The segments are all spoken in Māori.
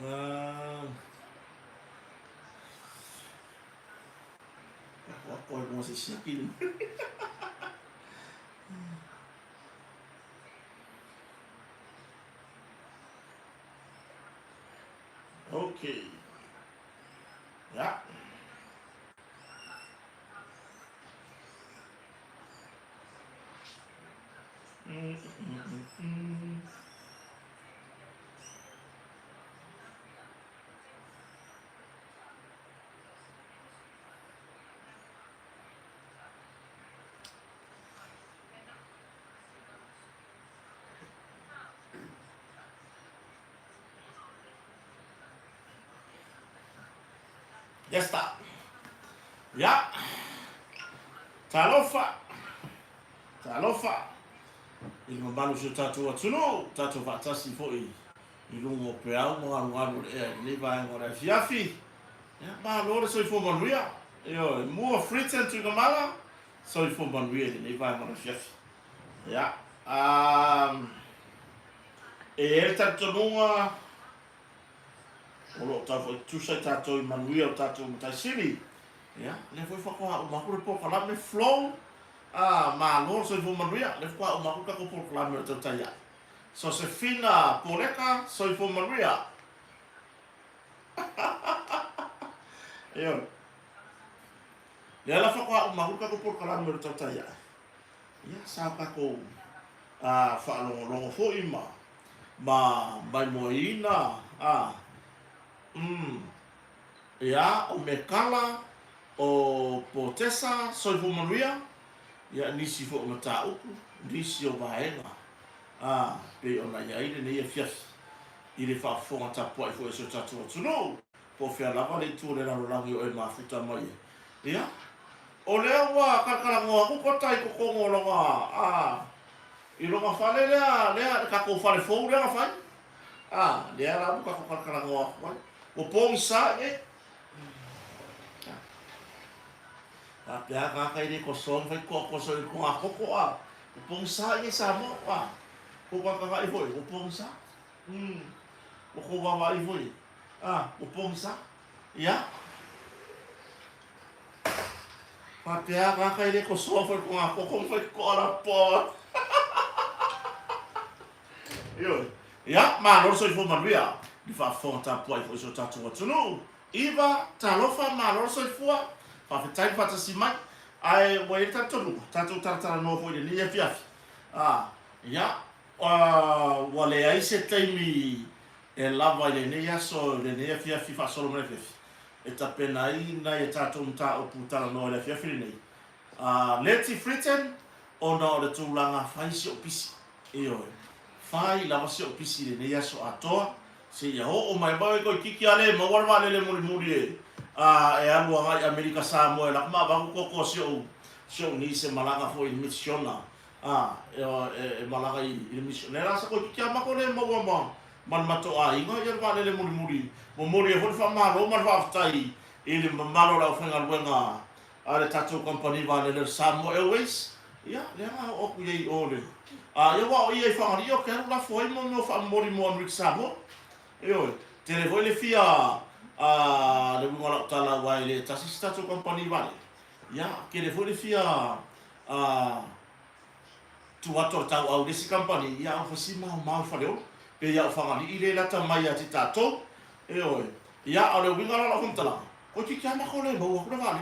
Ah, ako ay kung masisiyakin. Okay. Yeah. Mm, mm, mm, mm. Ya está. Ya. Talofa. Talofa. I mabalu se tatu atuno. Tatu vatasi fo i. I lungo pe au mga nganu e. Ni vai ngora fiafi. Ya ba lore so i fo manuia. Yo, mua fritten tu kamala. So i fo manuia ni vai ngora fiafi. Ya. E e tatu nunga. Olo tau tu sai tatu i manuia o tatu mutai siri. Ya, le foi whakaha o makure po kalame flow. Ma lor so i fo manuia, le whakaha o makure kako po kalame o tau taia. So se fina poleka, so i fo manuia. Eo, le ala whakaha o makure kako po kalame o tau taia. Ia, sa kako whaalongo fo ima. Mai moina. Ia, o me kala, o potesa, so i fo manuia. Ia nisi fo mata uku, nisi o vaenga. Pe ona ia ire ne ia fias. Ire fa fonga tapo ai fo e so tatu atuno. Po fia lava le tu le raro langi o e mafuta mai. Ia. O lea wa kakala ngoa ku kota i kukongo longa. I longa fale lea kako fale fou lea fai. Lea la buka ko kakala ngoa ku. O pong sa e. Pea kaka ire ko son fai ko so i ko a koko a. O pong sa e sa mo a. Ko kaka i foi, o pong sa. O ko wa i foi. O pong sa. Ia. Pea kaka ire ko son fai ko a koko fai ko a po. Yo. Ia, ma lor so i fo manuia. Di fa fonta po i fo so tatu atunu. Iva talofa ma lor so i fo. Fa fetai fata si mai. Ai wai tatu tatu no fo ni ia fiafi. Ia. Wale ai se taimi e lava le nea so le nea fia fifa solo mre fifi. E tapena i na e tatu mta o putala no le fia fili nei. Leti fritten o na o le tūlanga fai si o pisi. Eo e. Fai lava si o pisi le nea so atoa. Se ia ho o mai bawe ko kiki ale ma warwa le muri muri e. E alu ngai Amerika Samoa e lakma bangu koko si o ni se malanga fo in missiona. Malanga i missionera sa ko kiki amako le mo man mato inga ia va le muri muri e hol fa malo man va tai ele malo la fenga luenga ale tatu company va le Samoa Airways ia le o ku ye ole ia wa ia fa ri o ke la foi mo fa mori mo Rick Samoa io te le voi le fia le bunga tala wa le tatu company va ia ke le voi le fia tu ato tau au desi company ia o fosi ma Faleo'o pe ia whangani i le lata mai a ti tātou. E oe. Ia au le wingara la huntala. Ko ki kia mako le mau akura vale.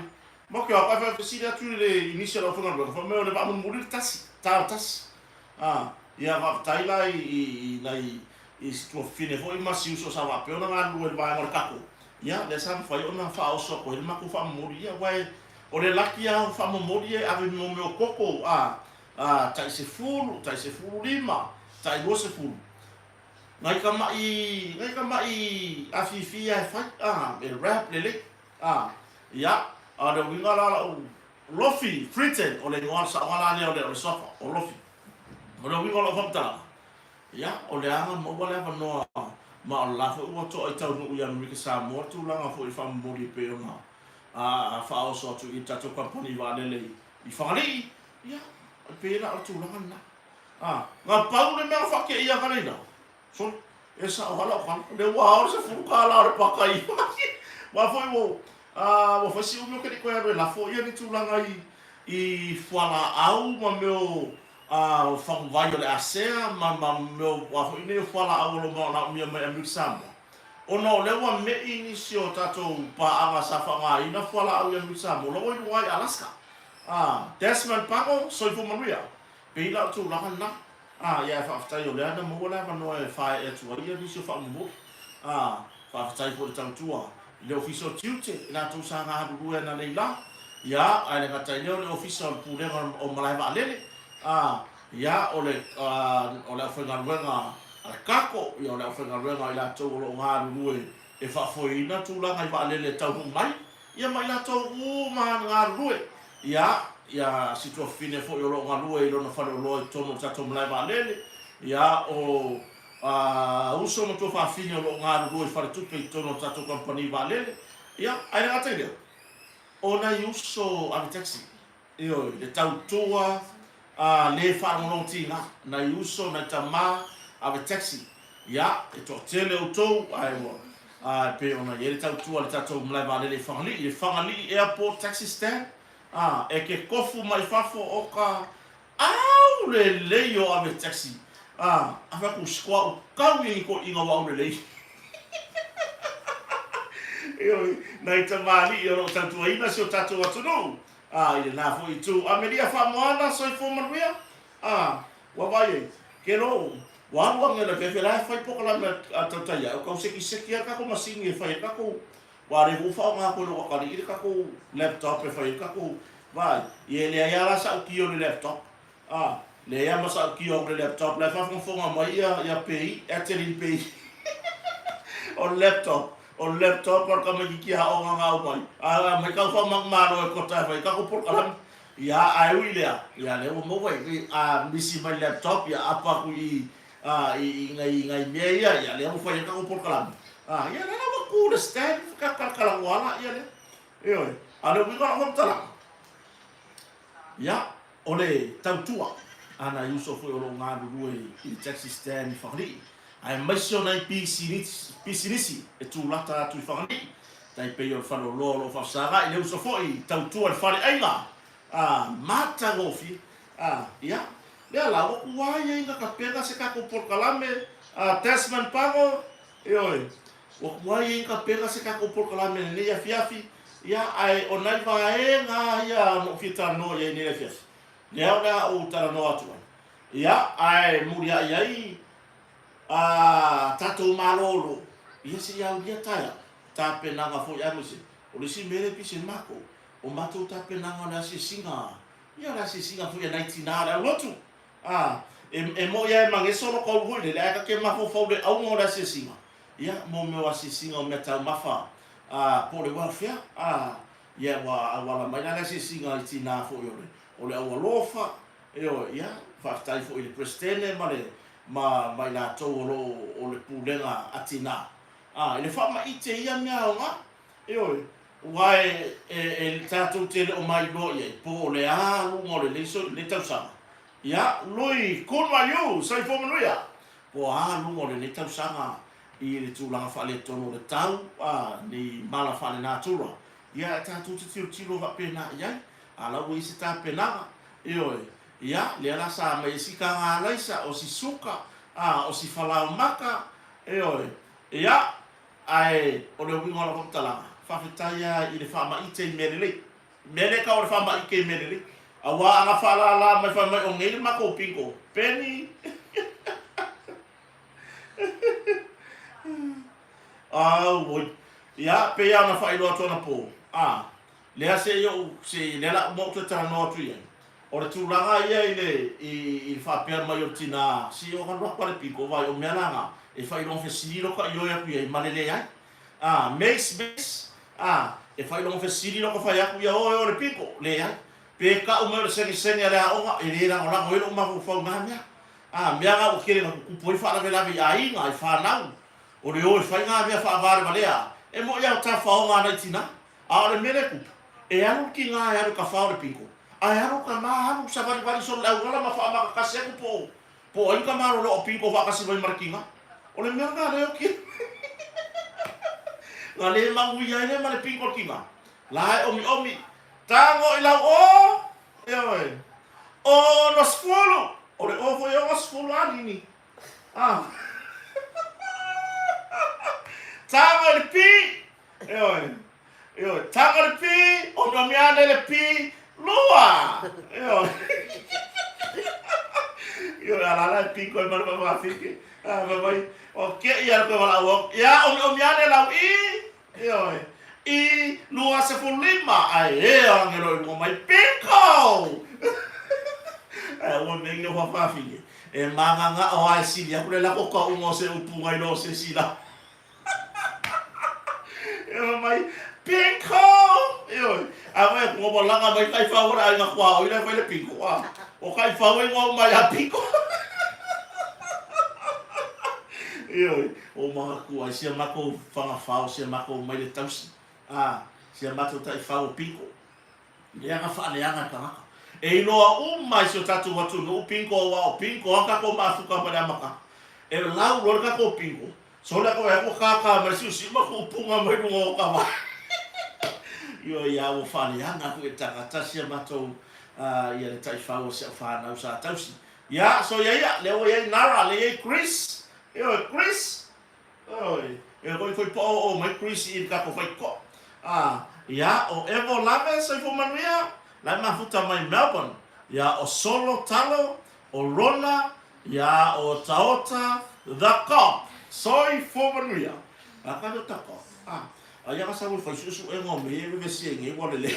Maki a kai whakasiri atu le initial o whangaru. Wha meo le wha muri tasi. Tāo tasi. Ia wha taila i situa fine ho i masi uso sa wha peona ngā lua le vai ngore kako. Ia le san whai ona wha oso ko i mako wha muri ia wai. O le laki a wha muri e ave mo meo koko. Tai se fulu lima. Tai dua se fulu. Ngai ka mai afifia e fai e rap le le ia le winga la lofi fritten o le ngoa sa wala le o le sofa o lofi o le winga la famta ia o le anga mo wala fa no ma o la fo o to i tau no ia Amerika Samoa tu langa fo i fam mori pe ona fa o so tu i tatu company va le i fali ia pe la o tu langa na nga pau le me fa ke ia kana so sa hala kan le wa se fu kala le pakai wa foi wo wa foi si o ke ko ya la fo ia ni tulanga i fuala au ma meu fa vai le asea ma meu wa foi ni fuala au lo ma na mi me sama ono le wa me inisio tato pa anga safanga ina fuala au ya mi sama lo wai Alaska Desmond Pago soi fu manuia pe la tu la na ya fa fa yo le na mo la ma no e fa e tu ia ni so fa mo fa fa fu tang tua le officio tiute na tu sa nga bu na le la ya ai le ka le officio pu le o malai va le ya o le fa nga wenga al kako ya o le fa nga wenga ila tu lo nga lu e fa foi na tu la nga va le tau mai ya mai la tu ma nga lu ya situa fine fo yo lo ngalu e lo na fa lo tono tato mlai va lele ya o uso mo to fa fine lo ngalu e fa tu pe tono tato company va lele ya ai na tele ona uso a taxi yo le tau toa le fa no tina na uso na tama a taxi ya e to tele o to ai mo pe ona ye le tau toa le tato mlai va lele fa li airport taxi stand e ke kofu mai fafo o ka au le leio ave taxi ava ku skwa o kau i ko inga wa le lei yo nai tamali yo tatu ina so tatu atu no ile na fo itu amelia fa moana so fo manuia wa vai ke no wa ngela ke fela fa po kala tata ya ko se ki ka ko masingi fa ka ko wa re ufa nga ko lo ka ri ka ko laptop e fa ka ko vai ye le ya la sa ki o le laptop le ya ma sa ki o le laptop la fa fo nga mai ya pay ateli pay o laptop por ka mai ki ha o nga o mai mai ka fa mak ma ro ko ta fa ka ko por ka ya ai wi le ya le mo vai misi mai laptop ya apa ku i ngai me ya le mo fa ka ko por ka ya na ba ku le stand ka ka wala ya le yo ale wi ka ho tala ya ole tautua ana yuso fo lo nga ruwe i taxi stand fari ai maisio na pisinisi e tu lata tu fari dai pe yo fa lo fa sara ile uso fo i tautua fari ainga mata gofi ya le la wa ya inga ka pega se ka ko por kalame Desmond Pago yo wa ya inga pega se ka ko por kalame ne ya fiafi ya ai onai va nga ya no fita no ya ni fiafi ya na o tara no atu ya ai muria yai tato malolo ia se ya dia taya ta penanga fo ya musi o le si mere pisi mako o mato ta penanga na si singa ia na si singa fo ya 19 na lotu e mo ya mangeso no ko hule le ka ke mafo fo le au mo na si singa ia mo me wa si singa o meta mafa por le welfare ya wa mai na si singa itina fo yo o le au lofa ya fa tai fo ile prestene ma mai na to o le pulenga atina ile fa ma ite ia mea nga wai e tatu te o mai lo ye po le lu mo le so le tausa ya lui kon ma yo sai fo mo ya po lu mo le tausa i le tūlanga whale tono le tau, ni mala whale nā tūra. Ia tātou te tiro wa pēnā iai, ala ui se tā pēnanga, ia le ala sa mai si ka ngā laisa, o si suka, o si whalau maka, ia, ai, o le wingo la whaktalanga, whawhetaia i le whama i te merele, mere ka o le whama i ke merele, a wā anga whala la mai whamai o ngei mako pinko, Penny, oi. Ya pe ya na fai lo tona po. Le ase yo se le la mo te tana no tu ye. O le tu langa ia i fa pe ma yo tina si o kan ro pa le piko vai o menanga e fai lo fe si lo ka yo ya ku ye malele ya. Mes e fai lo fe si lo ka fa ya ku ya o le piko le ya. Pe ka o mo le se ya la o e le la o la o lo ma fu fa ngania. Mea ga o kere na ku poi fa la vela vi ai nga fa na. O le o fai nga mea fa vare valea. E mo ia ta fa nga na tina. A le mele ku. E anu ki nga ia ka fa o le piko. A anu ka ma anu sa vale vale so la ngala ma fa ma ka se ku po. Po ai ka ma lo piko fa ka si vai markinga. O le mea ngā leo ki. Ngā le mangu ia ene ma le pinko kinga. Lai omi. Tango i lau o. Eoi. O no sfulu. O le ofo e o sfulu anini. Tango le pi. Eoi. Tango le pi. O no miane le pi. Lua. Eoi. Ala le pinko e mara fiki. Mamai. O ke ia ko wala o. Ya o miane lau i. Eoi. I lua se fulima. Ai e angelo mo mai pinko. O mengi o fafafiki. E manganga o ai sili aku le la ko ka ungo se upunga ilo se sila. E mai pinko. Yo, ave ko mo langa mai kai fa ora nga kwa o ile fa le pinko. O kai fa we ngo mai a pinko. Yo, o ma ku ai se mako fanga fa o se mako mai le tausi. Se mato tai fa o pinko. Le nga fa le nga ka. E noa mai se tatu watu no pinko wa o pinko aka ko mafuka pa maka. E lau lorka ko pinko. So la ko e ko kaka ma si ma ko punga mai no ka ma. Yo ya o fani anga ko taka se mato ia le tai fa o se fa na sa tausi. Ya so ya le o ya nara le Chris. Yo Chris. Oi, e ko po o mai Chris i ka ko fai ko. Ya o Evo Lave se fo manuia. Lai mafuta mai Melbourne, ya o Solo Talo, o Rona, ya o Taota, The Cop, Soi Fomanuia. Akado tako. Aya ka sabu fa susu e ngome e be si nge wole le.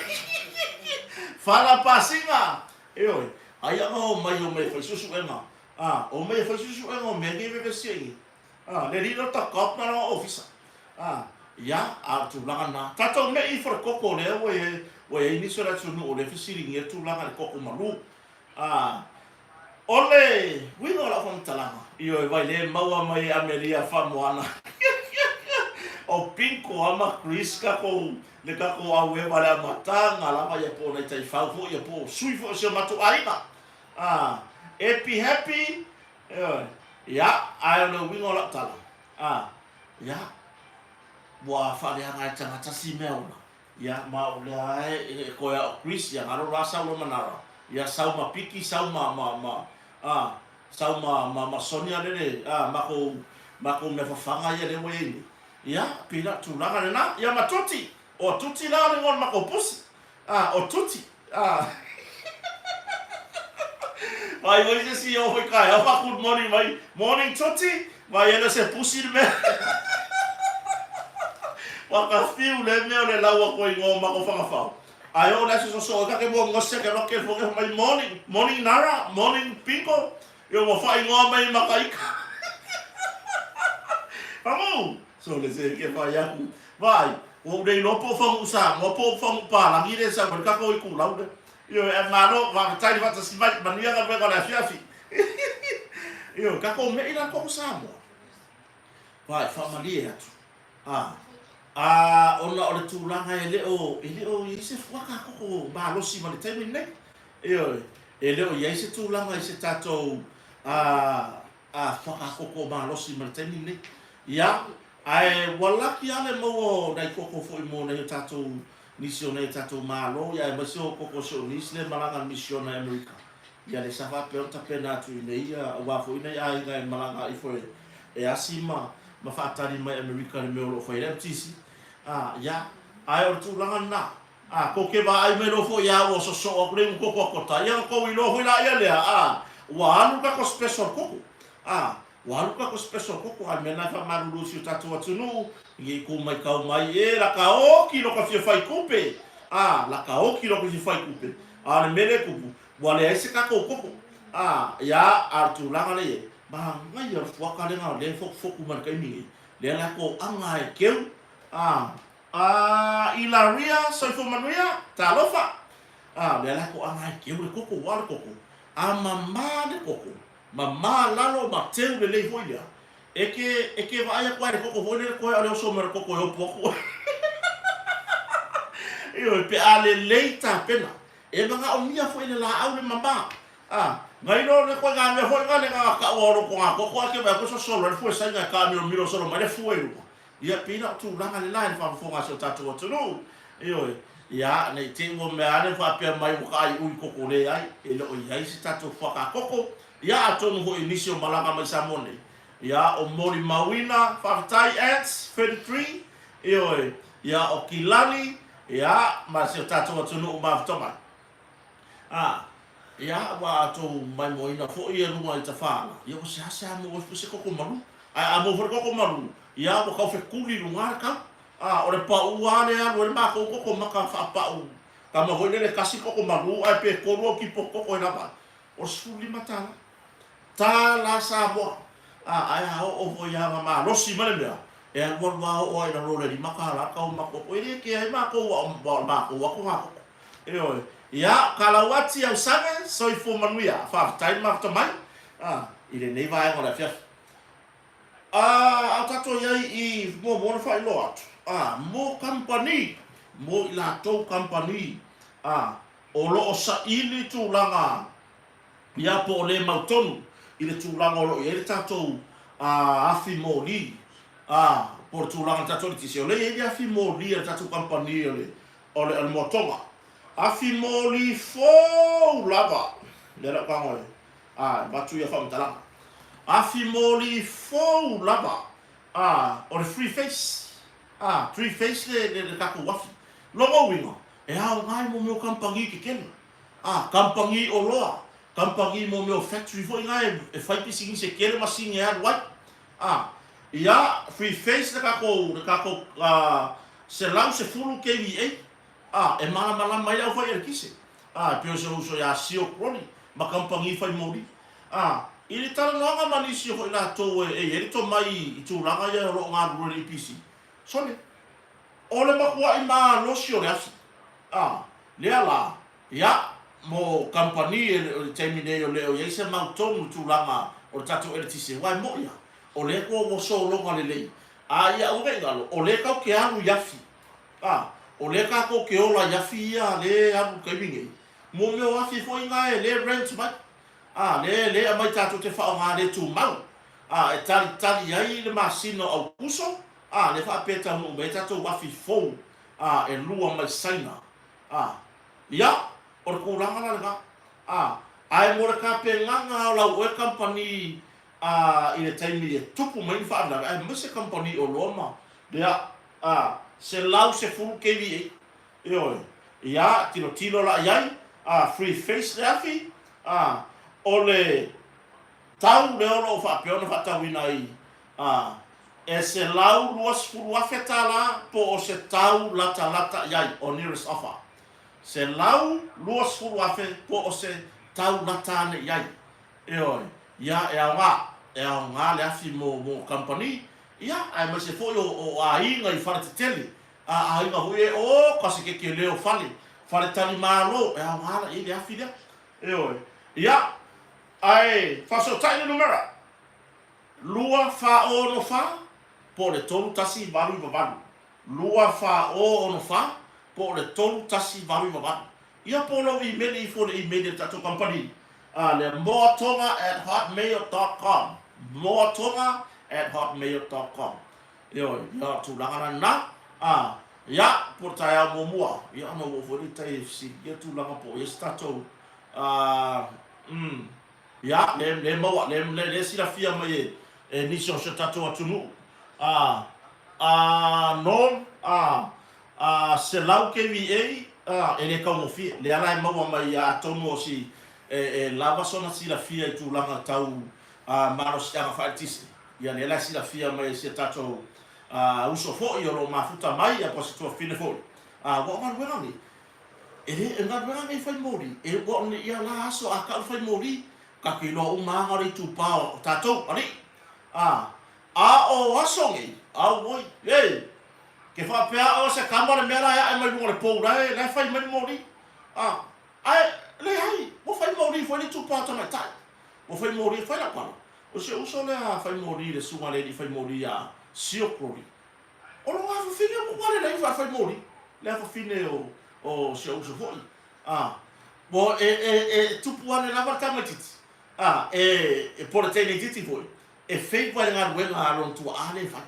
Fala pasinga. Oi, aya o mai o me fa susu e ma. O me fa susu e ngome nge be si nge. Le rino ta cop na office. Ya a tu langa. Tato me I for koko le o e ni sora tunu o le fisiri nge tu langa le koko malu. Ole, wino la fon talanga. Io vai le maua mai Amelia famoana. O pinko ama Chris ka ko le ka ko au e wala matanga la vai po na tai fa fo ia po sui fo se matu aina. Happy. Ya, ai no wino la tala. Ya. Wa fa le nga tanga tasi meona. Ya ma le ai ko ya Chris ya ngaro rasa lo manara. Ya sau ma piki sau ma sau ma sonia le mako me fanga ya le moyeni. Ya pila tu langa na ya ma tuti. O tuti la le ngol mako pusi. O tuti. Ai voi se si o foi kai, o good morning mai. Morning tuti. Vai ela se pusi me. Waka fiu le meo le laua ko ingo mako fanga fao. Ai o la so ka ke mo ngose ke roke fo ke mai morning nara, morning pinko. Yo mo fa ingo mai makaika. Vamos. So le se ke fa ya ku. Vai, o dei no po fa usa, mo po fa pa la ngire sa ko ka ko ku laude. Yo e ngaro va tai va tsi vai mania ka ko la fiafi. Yo ka ko me ila ko sa mo. Vai, fa malia tu. Ona o le tūlanga e leo i se whaka koko mālosi ma le taimi nei. E leo i se tūlanga i se tātou whaka koko mālosi ma le taimi nei. Ia, ai walaki ale mo nei koko fo I mo nei tātou nisio nei tātou mālo. Ia e masio koko so nisi le malanga nisio nei Amerika. Ia le sawa pe o tapena atu I nei wafo I nei ai ngai malanga I fo e asima ma whaatari mai Amerika le meo lo whai reo tisi. Ya, ai o tūlanga na. Ko ke wa ai mero fo ia o so o kure ko kota. Ia ko I lo hila ia lea. Wa anu ka ko special koko. Wa anu ka ko special koko ai mena fa marulu si tatu atunu. I ko mai kau mai e la ka o ki lo ka fia fai kupe. La ka o ki lo ka fia fai kupe. Le mele kupu. Wa le ese ka ko koko. Ya a tūlanga le. Ma ngai o waka le ngā le foku man kai mingi. Le la ko anga e keu. Ilaria soifo manuia talofa. Le la ko anga e keu le koko wale koko. Mama le koko. Mama lalo ma teu le lei hoia. Eke va aya kwa le koko hoia le koe ale oso mera koko e opoko. Io pe ale leita pena. E manga o mia fo ile la au le mama. ngai no le ko nga me foi nga nga ka oro ko nga ko ke ba ko so solo le foi sai nga ka miro solo ma le foi ia pina tu langa le line fa fo nga so tatu o tulu io ia nei te mo me ane fa pe mai mo kai ui ko le ai e lo ia si tatu fa ka koko ia to no inisio malanga mai samone ia o mori mawina fa tai ants 33 io ia o kilani ia ma se tatu o tulu ma toma ia wa to mai mo ina fo ia runga i ta fa ia o se asa mo se koko malu a mo for koko malu ia mo ka fe kuli runga ka ore pa uane a ore ma ko maka fa pa u ka mo hoi le kasi ko malu ai pe ko ro ki po ko na ba o suli mata ta la sa mo ai ha o vo ya ma lo si male mea e a mo wa o ai na ro le maka la ka o ma ko e ke ai ma ko ma ko e oi ia kala wati au sange so i fo manuia fa tai ma ta mai ile nei vai ngora fia tato ia i mo fa i lo atu mo company mo ila to company o lo sa ili tu langa ia po le mautonu ile tu langa o lo ia tato afi mo li por tu langa tato ti se le ia afi mo li tato company o le motonga afi mo li fo lava le la ka ngole batu ia fa mtala afi mo li fo lava o le free face three face le kako wafi logo wingo e hao ngai mo meu kampangi ke ken kampangi o loa kampangi mo meu factory foi ngai e fai pising se kele masing ya wat ia free face le kako se lau se fulu kva e mala mai au fai kise pio se uso ya sio kroni ma kampangi fai mori ili tala longa manisi ho ila to e to mai i tu langa ya ro nga ro ni pisi sole ole makua i ma losio le asi le ala ya mo company e termine o le o yese mautonu tu langa o tatu ele tise wai mo ya ole ko mo so longa le le ya o ngalo ole ka ke anu yafi ole ka ko ke ola yafi ya le abu kabinge mo me wafi fo inga le rent ba le mai tatu te fa nga le tu mau e tali ai le masino au puso le fa peta mo be tatu wafi fo e lua mai saina ya or ko langa la ai mo ka pe nganga la o company i le time le tupu mai fa la ai mo se company o Roma ya se lau se fulu kva ya tilo la yai free face lafi ole tau le olo fa peona fa tawina i e se lau luas fulu afetala po o se tau lata yai o nearest offer se lau luas fulu afe po o se tau lata ne yai ya e nga le afi mo company ya ai ma se foi o ainga i fara tele ainga hui o kasi ke leo fale tali malo e nga i le afi ya ai fa so tai numera lua fa o no fa po le tolu tasi valu babalu lua fa o no fa po le tolu tasi valu babalu ia po lo i meli fo le email tato company le moatonga@hotmail.com moatonga@hotmail.com ya tu langa na ya por taya momua ya no wo fo tai si ya tu langa po ya stato ya le mo le si la fia mai ni so tato atunu non se lau kva ele ka mo fi le ala mo mai atomo si lava sona si la fia i tu langa tau maro sta fatis ya le la si la fia mai se tato uso fo io lo mafuta mai a posto to fine fo wa man wena ni ele nga wena ni fai mori wa ni ya la so aka fai mori ka ki lo uma ngari tu pa tato ani o asongi woi ke fa pea o se kamera mera ya mai mo le po la fai mai mori ai le ai mo fai mori fo ni tu pa ta mai mo fai mori fai la pa o se uso le fai mori le suma le di fai mori ya sio prori o lo fa fine mo quale le fai mori le fa fine o se uso foi bo tu puane la varta metit e por te ni titi foi e fei pa nga wenga lon tu ale fa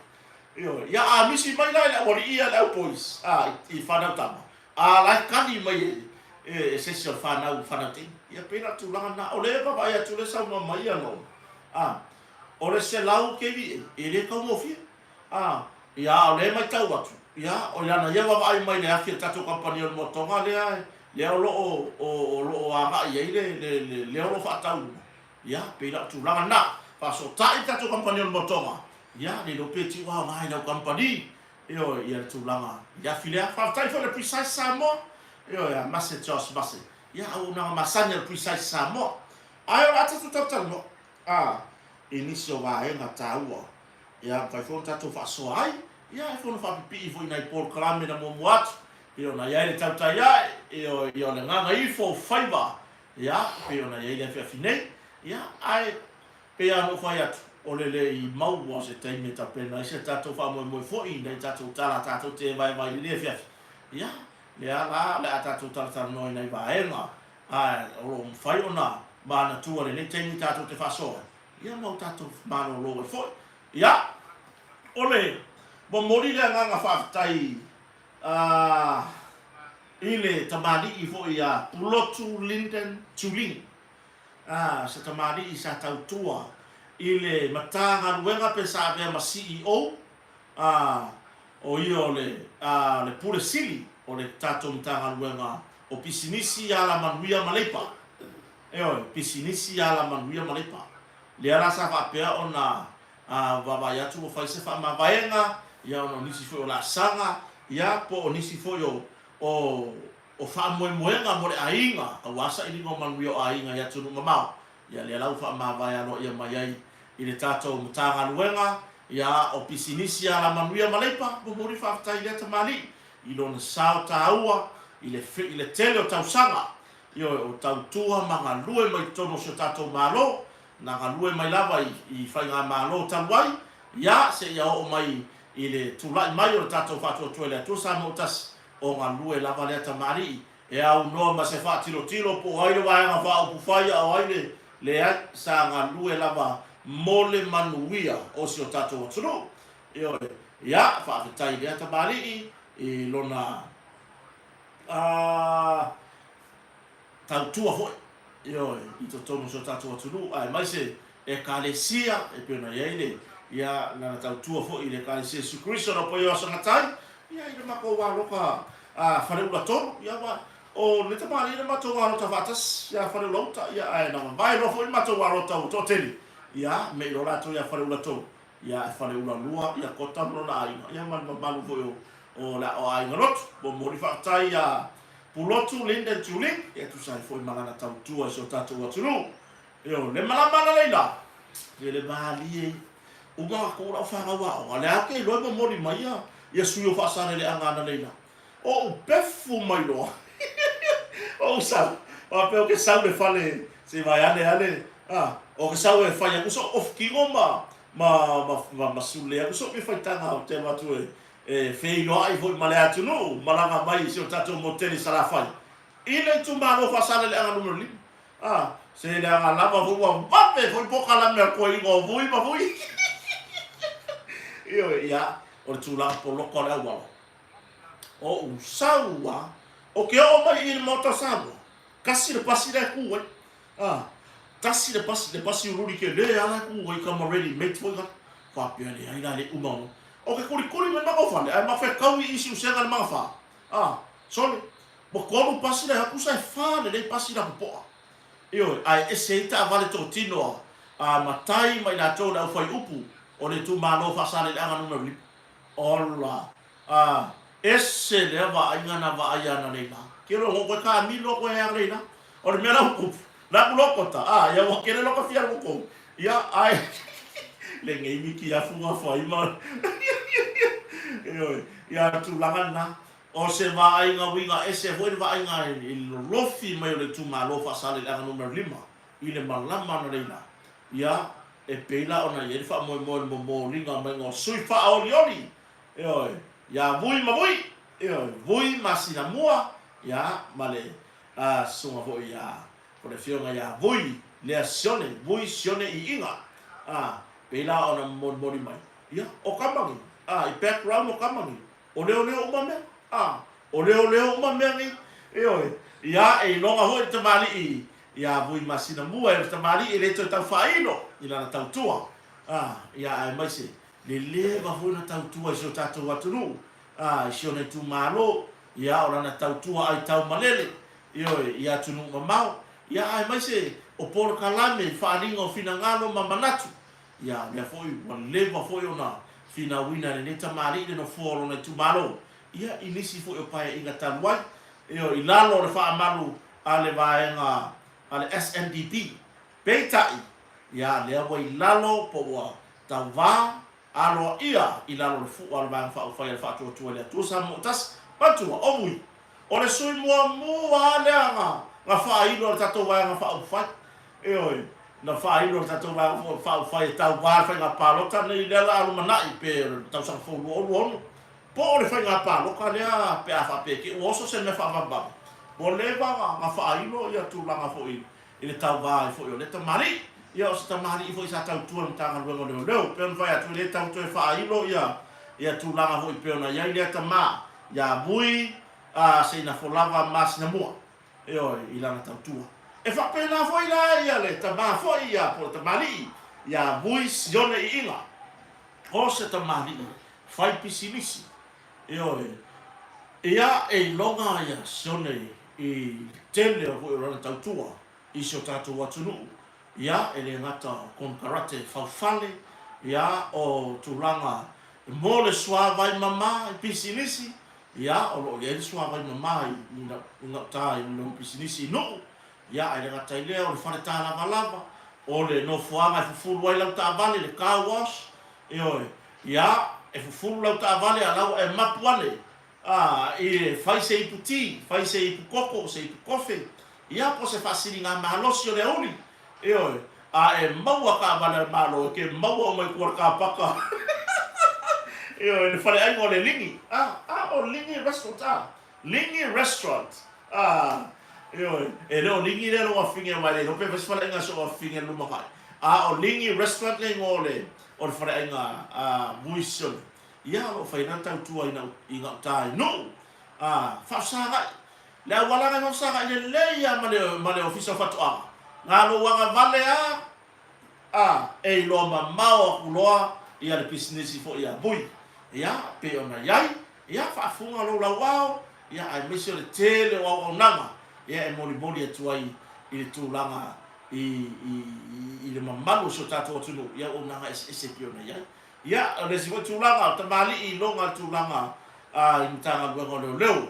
yo ya a misi mai la o ia la pois I fa na tama la kani mai se fa na te ia pena tu langa na o le pa ia tu le sa mai no o le se lau ke vi e le ka mo fi ia o le mai tau atu ia o la na ia va ai mai le afi tatu company o motonga le ai le o lo a ia le o fa tau ia pena tu langa na pa so tai tatu company o motonga ia le lo peti wa mai na company io ia tu langa ia filia fa tai for le precise samo io ia masse just masse ia una masanya precise samo ai o atu tu tatu no inisio wa e nga taua ia fai fon tatu fa so ai ia e fon fa pi fo ina por klame na mo muat io na ia le tau tai ai io le nga i fo fiber ia pe ona ia le fa fine ia ai pe ano fai atu o le I mau wa se tai me ta pena se tatu fa mo fo i nei tatu tala tatu te vai le fa ia le ala le tatu tala no nei va e nga o fai ona ma na tu le nei tai tatu te fa so ia mau tatu mano lo fo ia ole bo mori le nga fa tai ile tamadi I fo ia pulotu linden tuling sa tamadi I sa tau tua ile matanga ruenga pe sa be ma CEO o io le pure sili o le tato matanga ruenga o pisinisi ala manuia malepa pisinisi ala manuia malepa le ala sa fa pe ona va ya tu fa se fa ma vaenga ya no nisi fo la sanga ya po nisi fo yo o fa moenga mo le ainga a wasa ili ngo manuia ainga ya tu mamao ia le lau fa ma vai ano ia mai I le tato matanga luenga ia o pisinisi ala manuia malepa mo mori fa tai le tamali I lona sao taua I le tele o tausanga io o tau tua manga lue mai tono so tato malo na ga lue mai lava I fai nga malo tanwai ia se ia o mai I le tulai mai o tato fato tuele tu sa mo tas o nga lue lava le tamali e au no ma se fa tiro po ai le vai nga fa o fai o ai le sa nga lue lava mole manuia o si o tato tunu ia fa tai le tamali I lona tau tua foi I to tono so tato tunu ai mai se e kalesia e pena ile ia na tau tua foi le kalesia su Cristo no po yo so ngatai ia ile mako wa loka fare ula tono ia wa o le tamali le mato wa lota fatas ia fare lota ia ai na vai no foi mato wa lota to teli ia me lo rato ia fare ula tono ia fare ula lua ia kota no na ai ia man malu foi o la o ai ngot bo mori fa tai ia pulotu linden tuling ia tu sai foi malana tau tua so tato wa tunu le malama leila le bali uma ko ra fa wa le ake lo mo mori mai ia suyo fa sare le anga leila o pefu mai lo o sa o pe que sa le fale se vai ale o que sa le fa ia so of kingoma ma sule ia so me fa tanga o te watu fei no ai foi male atu no malanga mai se o tato moteli sala fai ile tu malo fa sala le anga numero li se le anga lava vo wa vape foi poca la mer ko I go vui ma vui io ia o tu la po lo ko la wa o usawa o ke o mai I moto sabo kasi le pasi le ku tasi le pasi ruri ke le ala ku I come already made for ga fa pe le ai la le umano o ke kuri me mako fale ai ma fe kau I isi usenga le mafa sole mo kono pasi le haku sai fale le pasi la po io ai ese ta vale totino matai mai na to na fai upu o le tu malo fa sale le anga numero li ola ese le va ainga va ayana le na kero ho ko ka mi lo ko ya le na o le mera upu la ku lo kota ya wo kere lo ko fia ko ya ai le ngai mi ki afu nga fai ma ia tu lagana o se vai nga winga ese foi vai nga I lofi mai le tu malo fa sale la numero 5 I le malama na leina ia e pela ona ye fa mo linga mai ngo sui fa oli ia vui ma vui masina mua ia male so vo ia por le fionga ia vui le sione vui sione I inga pela ona moni mai ia o kamangi I background o kamangi o leo umame o leo umame ni ia e longa hoi te mali ia vui masina mua e te mali e leto tau whaino I lana tau tua ia ai mai se le leva hoi na tau tua I so tatou atunu sione tu malo ia o lana tau tua ai tau malele ia tunu mamau ia ai mai se o poro kalame whaaringa o fina ngalo mamanatu ia lea foi wa leva foi ona fina wina ne ta mali le no foro na tu malo ia inisi foi o pai inga taluai I lalo le wha amalu ale vaenga ale SNDP peitai ia lea wa I lalo po wa tawa alo ia I lalo le fu ala vaenga wha ufai le wha tua lea tusa mo tas patua omui o le sui mua lea nga wha ilo le tato vaenga wha ufai na wha ilo le tato vaenga wha ufai tau wha nga palota nei lea la alu manai pe tau sang fulu onu po le whainga paloka lea pe a whapeke oso se me whamababa mo lewa nga whaino ia tūlanga fo I le tau vai fo I le tamari ia o se tamari I fo I sa tau tua mtanga luengo leo peon vai atu le tau tue whaino ia tūlanga fo I peona iai lea tama ia mui se ina folava mas na mua I lana tau tua e whapena fo I la ia le tama fo ia po tamari ia mui sione I inga o se tamari whai pisimisi ia e longa ia sione I tele o hoi rana tautua I so tatou atunu ia e le ngata kon karate whawhale ia o tūlanga mo le suavai mama I pisinisi ia o lo le suavai mama I ngata I lo pisinisi no ia e le ngata I lea o le whare tā lava o le no fuanga I fufuru ai lau tā vale le car wash ia e fufuru lau tā vale a lau e mapuane I fai se I puti, fai se I pukoko, se I pukofe ia po se fasiri ngā mahalosi o le uli e maua ka vale malo ke maua o mai kua ka paka le whare aingo le lingi o lingi restaurant lingi restaurant e leo lingi le loa finge mai le hope vesi whare ainga so o finge luma kai o lingi restaurant le ngole o le whare ainga muisone ia o whaina tau tua I ngā tai no whausagai le awalanga whausagai le leia ma le ofisa whatuanga ngā lo wanga vale e loa mamao kuloa ia le pisinisi fo ia bui ia pe ona iai ia whaafunga lo lawao ia ai misi o le tele o au nanga ia e moli atuai I le tūlanga I le mamalu so tatou atunu ia o nanga ese pe ona iai ia le siwa tūlanga tamali I longa tūlanga I mtanga luengo leo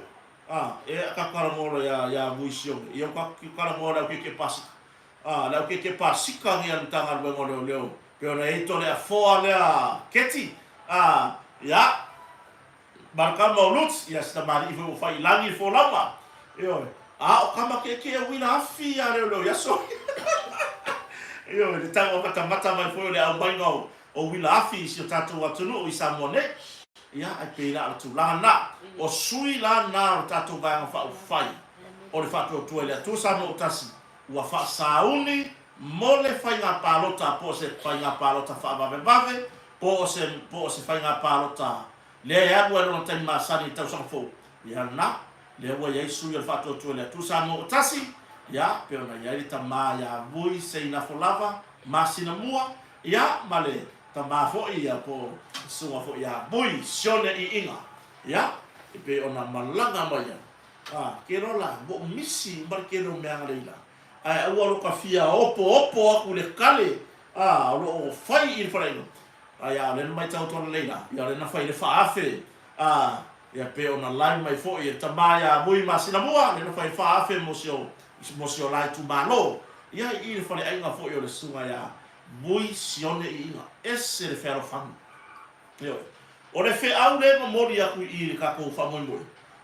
e kakarangora ia muisiong ia kakarangora o keke pasika la o keke pasika ia mtanga luengo leo pe ona e tole a foa lea keti ia marka mauluts ia stamali I fo fai langi fo lama o kama keke a wina afi ia leo ia so le tango mata mai fo le au bainga o wila afi si o tatou atunu o I Samone ia ai pela ala tūlanga na o sui la na o tatou vaenga whaufai o le whatu o tua le atu sa mo utasi ua whaasauni mo le whainga pālota po se whainga pālota whaamavevave po se whainga pālota le e abu e lona taimi masani tau sangfou ia na le ua iai sui o le whatu o tua le atu sa mo utasi ia pe ona iai le tamā ia vui se ina folava masina mua ia ma le tama fo ia po sunga fo ia bui sione I inga ia e pe ona malanga mai ke rola bo misi mar ke no meanga leila ai ua lo kafia opo aku le kale lo fai I fai ai ale mai tau tona leila ia le na fai le faafe ia pe ona lai mai fo ia tama ia bui masina mua le na fai faafe mosio lai tu malo ia I le fai ainga fo ia le sunga ia bui sione I inga ese le whero whangu o le whe au le mamori aku I le kako whamoi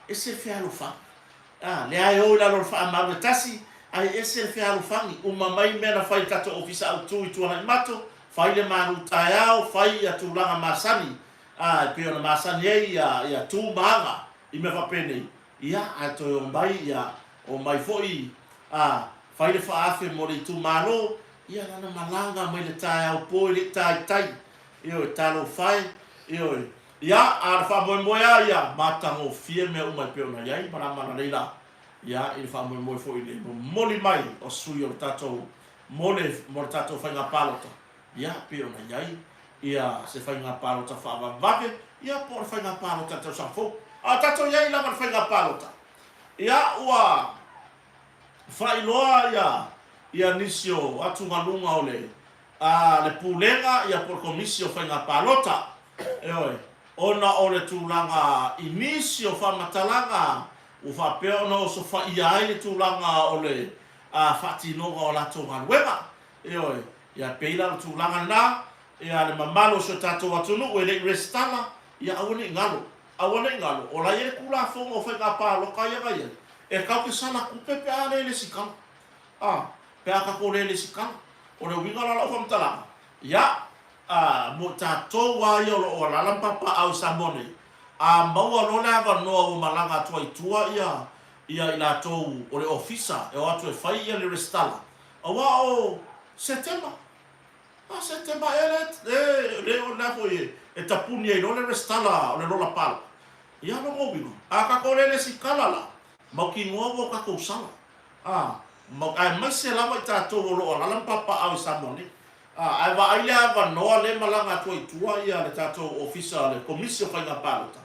ese le whero whangu le ai o la lo wha tasi ai ese le whero whangi umamai mena whai tato ofisa au tui tuana I mato whai le manu tai au whai ia tūlanga masani pe ona masani ia tū maanga I me whapene ia a toi o mai ia o mai foi fai le faafe mo le tu malo ia lana malanga mai le tai au po le tai tai io talo fai io ia a fa mo mo ia matango fie me uma pe ona ia para mana leila ia il fa mo fo ile mo li mai o sui o tato mo tato fai nga palota ia pe ona ia se fai nga palota fa va ia por fai nga palota tato sa fo a tato ia la fai nga palota ia ua fai loa ia nisio atu malunga ole le pulenga ia por komisio fai nga palota ona ole tulanga inisio fa matalanga o fa peona o so fa ia ile tulanga ole fatinoga o la tonga weba ia peila tulanga na ia le mamalo so tato atunu o le restala ia awone ngalo o la ile kula fongo o fa nga paloka ia e kau ke sala kupe pe ale le sikala pe aka ko le sikala o le winga la o famtala ya mo tato wa yo o la papa au samone maua lo le ava no o malanga tua itua ia ila to o le ofisa e o atu e fai ia le restala awa o setema setema le o na foi e tapuni e lo le restala o le rola pala ia no mo bino aka ko le sikala la mau ki ngovo ka ko sala mau ai mase la mai tato o lo la papa au samone ai va ai ava no le malanga tua itua ia le tato ofisa le komisio fai nga palota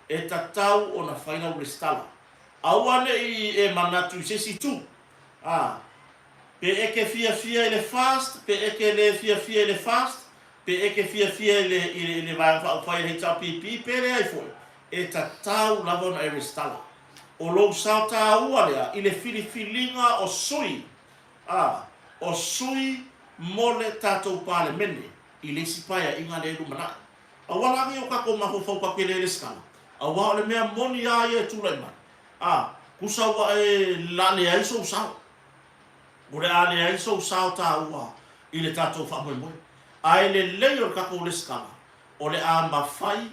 e tatau o na final restala awane e manatu sesi tu pe eke fia ele fast pe eke le fia ele fast pe eke fia ele vai fa ele pipi pe le ai foi e tatau lava na restala o lo sauta uale ile filifilinga o sui o sui mole tato pale mene ile sipaya inga le lumana awala ngi o ka ko mafu fo pa pele skala awa le mea moni ai tu le ma kusa wa la le ai so sa ore ale ai so sa ta wa ile tato fa mo mo ai le o ka ko le skala o le a ma fai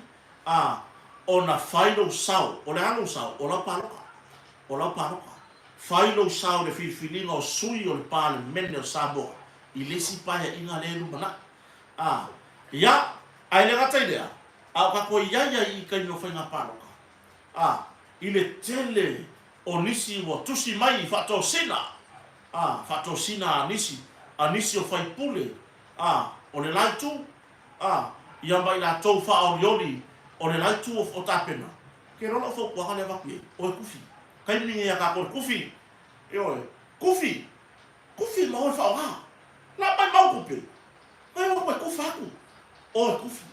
ona fai lo sa o le alo sa o la paloka fai lo sa le filfilinga o sui o le pale mene o sabo ile sipaya inga le lumana ya ai le gata idea ka ko ia i ka no fa nga paloka ile tele o nisi wa tusi mai fatosina nisi o fai pule o le laitu ia mai la tou fa o yoli o le laitu o tapena ke rola fo kwa le va o kufi kai ni ia ka ko kufi kufi ma o fa la mai mau kupe mai o kufaku o kufi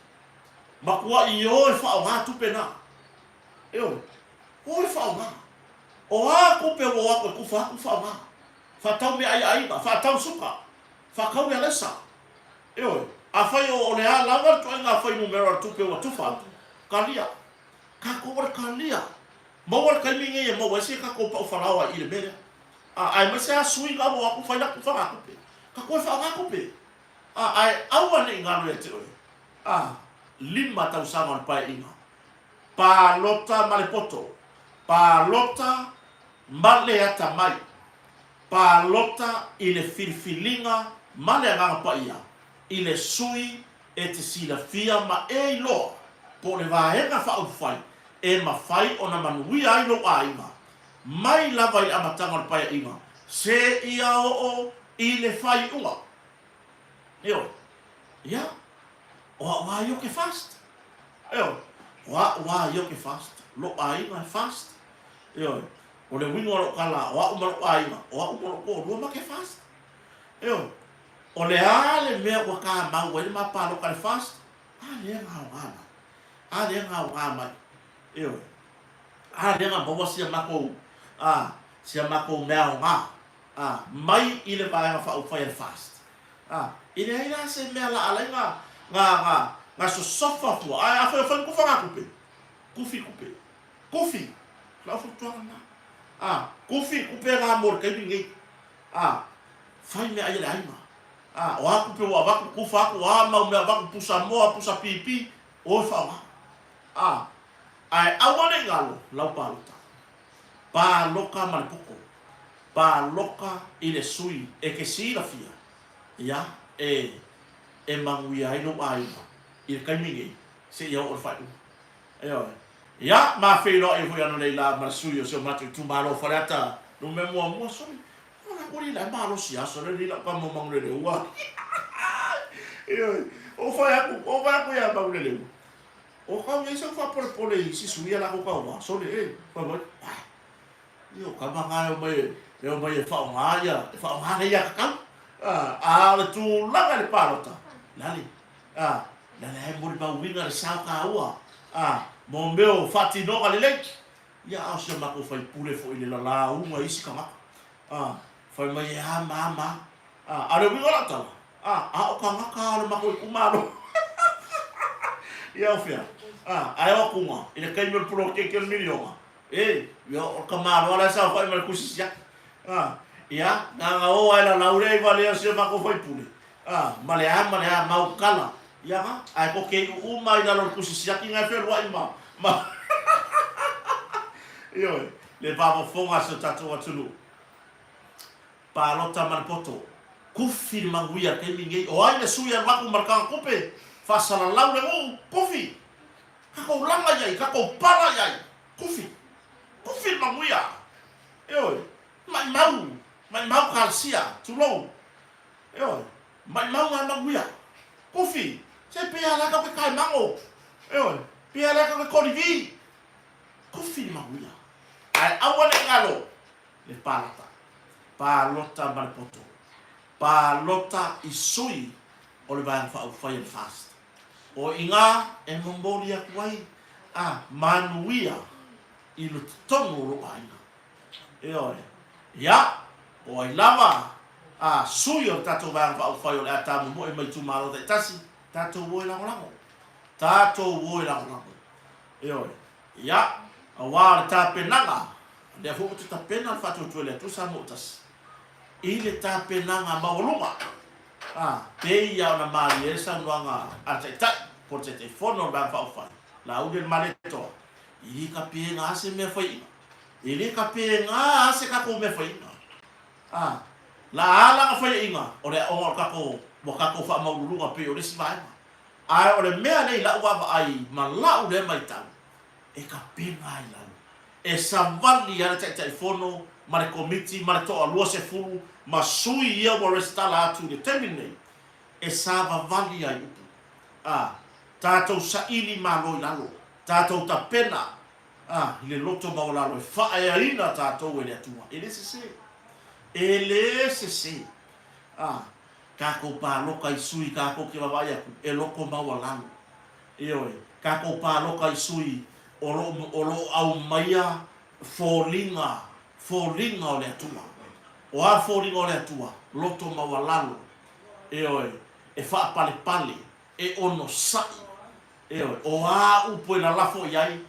makua i o fa o tu pena o fa o kupe o kufa fa tau me ai fa tau suka fa kau me lesa a fai o le ala wa to nga fai numero tu pe o tu fa kalia ka ko kalia mo wa kai minge e mo wa se ka ko pa fa lawa i le mera ai ma se a sui ga mo ku fa na ku fa kupe ka ko fa kupe ai awa ne ngalo e te lima tau sama pai inga palota malepoto palota male ata mai palota ile filfilinga male anga paia ile sui e te sila fia ma e lo po le vaenga fa u fai e ma fai ona manui ai lo ainga mai lava ile amatanga o pai inga se ia o ile fai unga ya wa yo ke fast wa yo ke fast lo ainga fast o le wingo lo kala wa umalo ainga wa umalo ko lo ma ke fast o le ale me wa ka ma we ma pa lo ka fast le nga ma le nga bo sia mako sia mako me nga mai ile ba fa u fa fast ile ila se me ala nga so sofa fu a fa ku fa kufi la fu to na kufi kupe nga mor ka bingi fai me ai la ima o kupe wa ba ku fa ku ma me ba ku pusa pipi o fa ai awane ngalo la palota pa loka mal poko pa loka i le sui e ke sila fia ia e manguia ai no ai i le kaimingi se ia o fai ia ma feilo e foi ano nei la ma sui o se matu tu malo farata no me mo so ona ko la malo sia so le la pa mo mangle le ua o fai aku ya ba le o ka me se fa por le si suia la ko ka so le pa mo io ka manga o mai fa nga ya ka le tu la le palota lali la le mo ba winga le sa ka ua mo meu fati no ale le ya o se ma ko fai pule fo ile la uma isi kama fai mai mama ale winga la ta o ka maka le ma ko kumano ya ofia ai o kuma ile kai me pro ke miliona yo o ka malo ala sa fai mal kusisia ya nga o ai la laure vale se ma ko fai pule male mau kala ya ai ko ke uma ina lo kusisia ki nga fe lo ima ma yo le babo fonga se tatu atulu pa lota mal poto kufi manguia ke mingi o ai le suya ma ko marka kope fa sala laure o kufi ka ko langa yai ka ko para yai kufi manguia yo mai mau kalsia tulo yo mai mau manguia kufi se pe ala ka kai mango yo pe ala ka ko divi kufi manguia ai awale ngalo le palota malpoto palota isui o le vai fa fire fast o inga e mombolia kwai manuia i lo tono ro ai ya o ai lava sui o tato vai fa fire le ata mo e mai tu malo de tasi tato wo la ya awar ta penanga le fu tu ta pena fa tu le tu sa motas ile ta penanga mauluma pe ya na mari esa nuanga atata por te fono ba fa la u del maleto ili ka pe nga se me foi ili ka pe nga se ka ko me foi la ala ka foi inga ore o ka ko mo ka ko fa mauluma pe o le sivai ai ore me nei la wa ai ma la u le mai ta e ka pe nga ai la e savali ya te fono mare komiti mare to alua se fulu ma sui ia wa restala atu de termine e sava vali ai upu tatou saili malo lalo tatou tapena ile loto maulalo fa aina tatou ele atua ele se ka ko pa loka isui ka ko ke baba ya e loko maulalo ka ko pa loka isui olo au maia folinga ole atua o folinga ole atua loto mawalalo e fa pale e ono sai o upo na lafo yai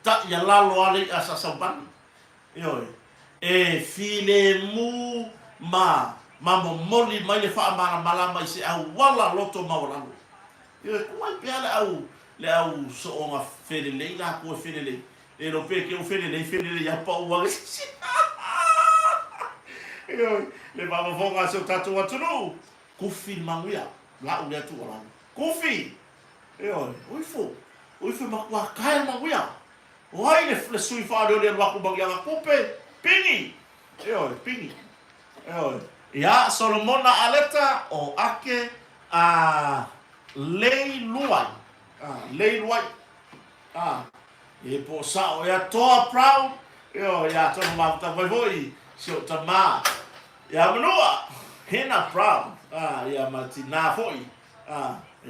ta ya lalo ale asasabani file mu mamo moli mai le fa malama ise au wala loto mawalalo kuai piala au le au so nga fele le la ko fele le e lo pe ke o fele le ya pa o wa le baba fonga so tatu watulu kufi manguia la u le tu wala kufi uifo makwa kai manguia oi le sui fa do le wa ku bangia kupe pingi pingi ya solomona aleta o ake lei luai e po sa o ya toa proud ya to ma ta voi so ta ma ya menua hena proud ya matina foi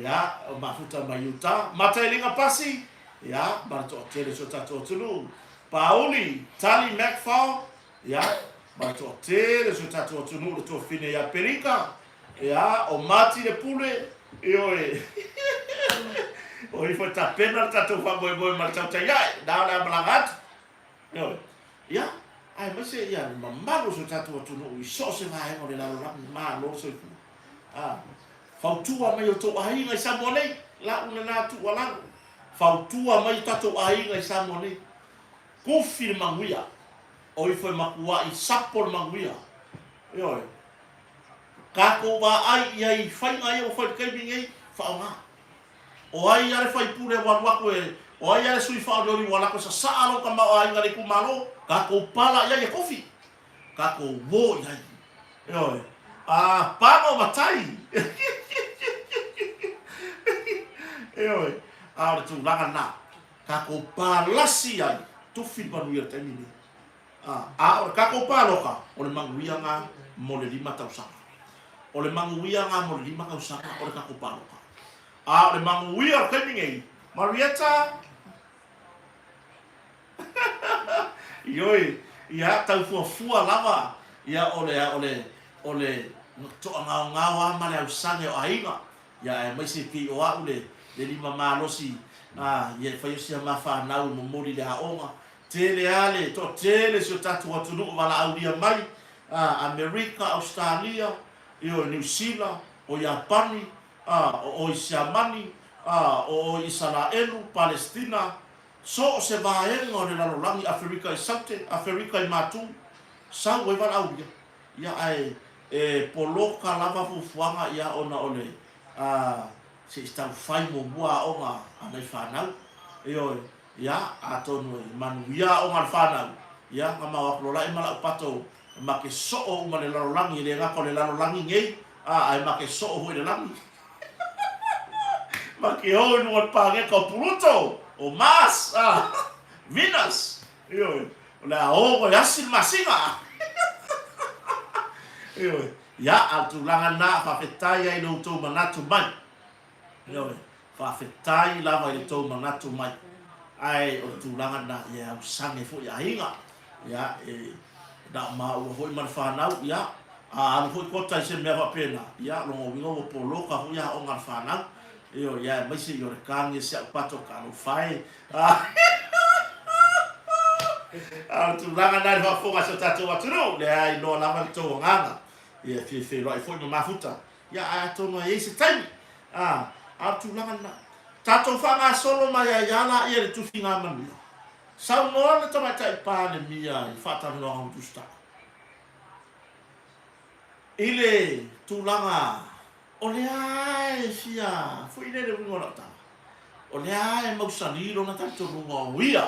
ya o mafuta mayuta matelinga pasi ya barto tele so tato tulu pauli tali macfall ya barto tele so tato tulu to fine ya pelika ya o mati le pule o ifo ta pena tato fa boy mal tata ya da la blagat ya ai ma se ya mamalo so tato tulu so se vai mo la ma lo so fautua mai o to ai ngai samone la una na tu wala fautua mai tato ai ngai samone ko firma nguia oi foi makua I sapo le manguia oi ka ko ba ai ai fai ngai o fai kai bingai fa nga o ai ale fai pule wa ko e o ai ale sui fa dori wala ko sa alo ka ma ai ngari ku malo ka ko pala ia e kofi ka ko wo ia oi pago matai oi a tu langa na ka ko palasi ai tu fi manuia temini o ka ko palo ka o le manguia nga mo le 5 tausanga o le manguia nga mo le 5 tausanga o le ka ko palo ka o le manguia o kemingei Marietta ioi ia tau fua lava ia ole to nga ma le usange o ainga ia mai se ki o au le 5 malosi ia fai sia ma fa na mo mori le aonga tele ale to tele so tatu watu no wala au dia mai America Australia io New Zealand o Japani o Isiamani o Israelu Palestina so se vaenga o le lalolangi Afrika I saute Afrika I matu sa we wala au dia ia ai poloka lava fufuanga ia ona ole se está fai mo bua onga anai fanau io ia atonu manuia onga fanau ia ngama waklola e mala pato ma ke so o ma le lalolangi le nga ko le lalolangi ngei ai ma ke so o le langi ma ke o no pange ko Pluto o Mars Venus io la o ya sil masinga io ya atulanga na fa fetai ai no to manatu mai io fa fetai lava i to manatu mai ai o tulanga na ya usange fo ya hinga ya da ma o foi man fa nau ya no foi kota se me va pena ya lo ngo polo ka fu ya o ngal fa nau io ya mai se yo kange se pato ka no fai tulanga na va fo so tatu watu no le ai no lava to nganga ia fe lo foi ma futa ya ato no ese time tulanga na tato fanga solo mai yana ia tu finga man sa no le tama tai pa le mia fata no on tu sta ile tulanga ole ai fia foi le ngora ta ole ai mo saliro na tanto ngo wia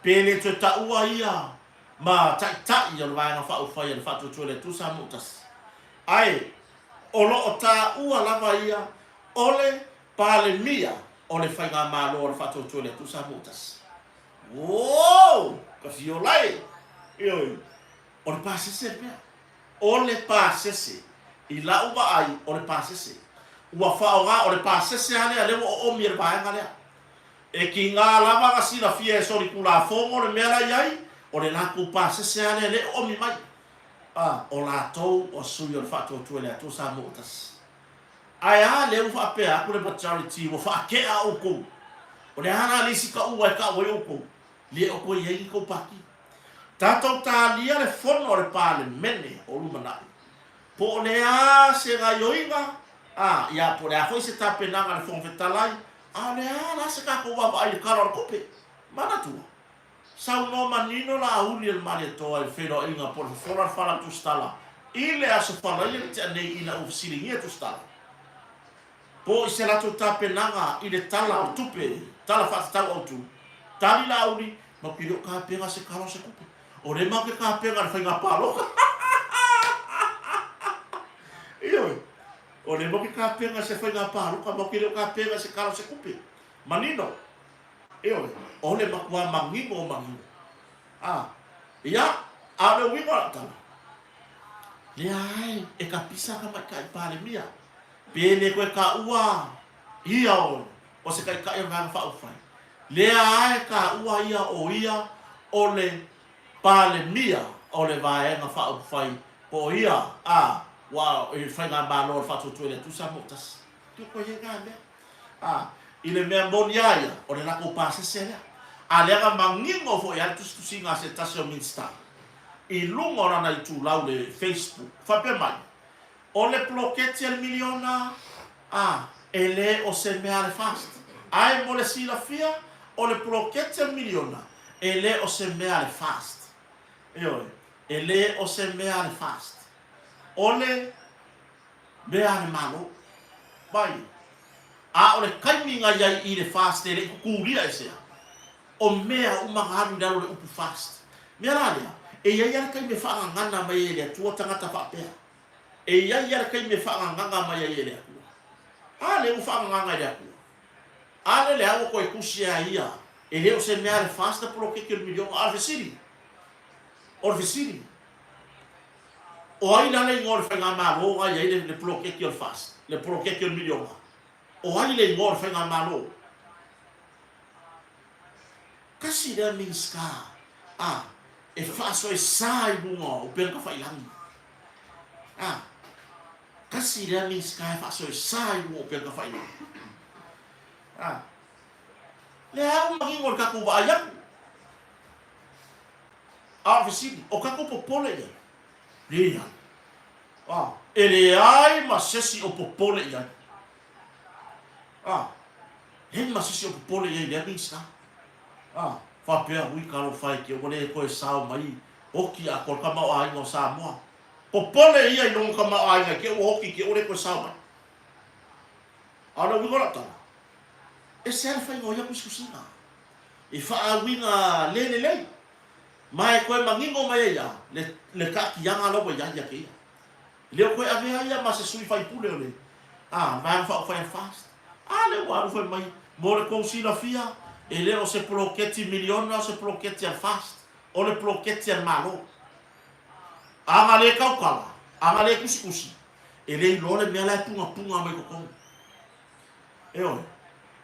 pele to ta ua ia ma tai ia vai na fa o fa ia fa to le tu sa mutas ai olo ta ua lava ia ole pale mia ole fai nga malo ole fa to le tu sa mutas wow ka fiolai io ole pasese pe ole pasese I la uba ai ole pasese ua fa o ole pasese ale o mir ba ngale e ki nga lava ka sila fie so ri kula fongo le mera yai ole la ku pasese ale o mi mai o la to o su yo fa to le to sa mutas ai le u fa pe a ku le charity wo fa ke a o ko ole hana lisi ka u ka wo o ko le o ko ye ko paki tato ta lia le fono le pale mene o lumana po le se ga yoinga ya po le foi se ta pena ga le fon fetalai le la se ka ko wa ai kalor kope mana tu sa no manino la uli el male to al fero inga por fora fala tu stala ile a so fala ile te nei ina ufsilingia tu stala po se la tu ta pena ile tala o tupe tala fa ta o tu tali la uli ma pilo ka pega se kalo se kope o le ma ke ka pega fa nga palo io o le mo ke ka pega se fa nga palo ka mo pilo ka pega se kalo se kope manino io o le ma kwa mangingo ia le winga ta le ai e ka pisa ka ma kai pale mia pele ko ka ua ia o se kai ka nga fa u fai le ai ka ua ia o le pale mia o le vai nga fa u fai po ia wa e fai nga ba lo fa tu le tu sa motas tu ko ye ga me ile me moniaia o le la ko pase sela ale ga mangingo fo ya tu singa se tasio minsta I lungo na i tu lau le Facebook fa pe mai o le bloquete al miliona ele o se me ale fast ai mo le sila fia o le bloquete al miliona ele o se me ale fast ele o se mea le fast. Ole mea le malo. Bai. A ole kaiminga yai I le fast ele kukuria esea. O mea umagaru dalo le upu fast. Mea lalea. E ia ia kai me whaanganga mai ele tua tangata whapea. E ia kai me whaanganga mai ele atua. A le u whaanganga ele atua. A le awa koe kusia ia. E leo se mea le fast pro ke ke milion alvesiri. Orvesiri. O ai la le ngor whainga malo ai le pro ke ke fast. Le pro ke ke milion. O ai le ngor whainga malo. Kasi le minska. E faso e sai bunga o penka whailangi. Kasi le minska e faso e sai bunga o penka whailangi. Le au mangingor kaku wa ayang. Visini, o kaku popole ia. Lia. Ele ai masesi o popole ia. He masesi o popole ia le minska. Whapea ui karo whai ki o le koe sao mai. Oki a kor kama o ainga o Samoa. Popole ia I nongo kama o ainga ki o hoki ki o le koe sao mai. Ana wikora tala. E se ala whai ngoia kuskusina. I whaawinga lei. Mai koe mangingo mai ia. Le kaki yanga lopo ia ia ke ia. Leo koe avea ia ma se sui whai pule o le. Mai whao whai fast. Le waru whai mai. More kousina fia. E leo se proketi miliona o se proketi al fast. O le proketi al malo. Anga le kaukala. Anga le kusi. E le ilole mea lai punga mai kokong.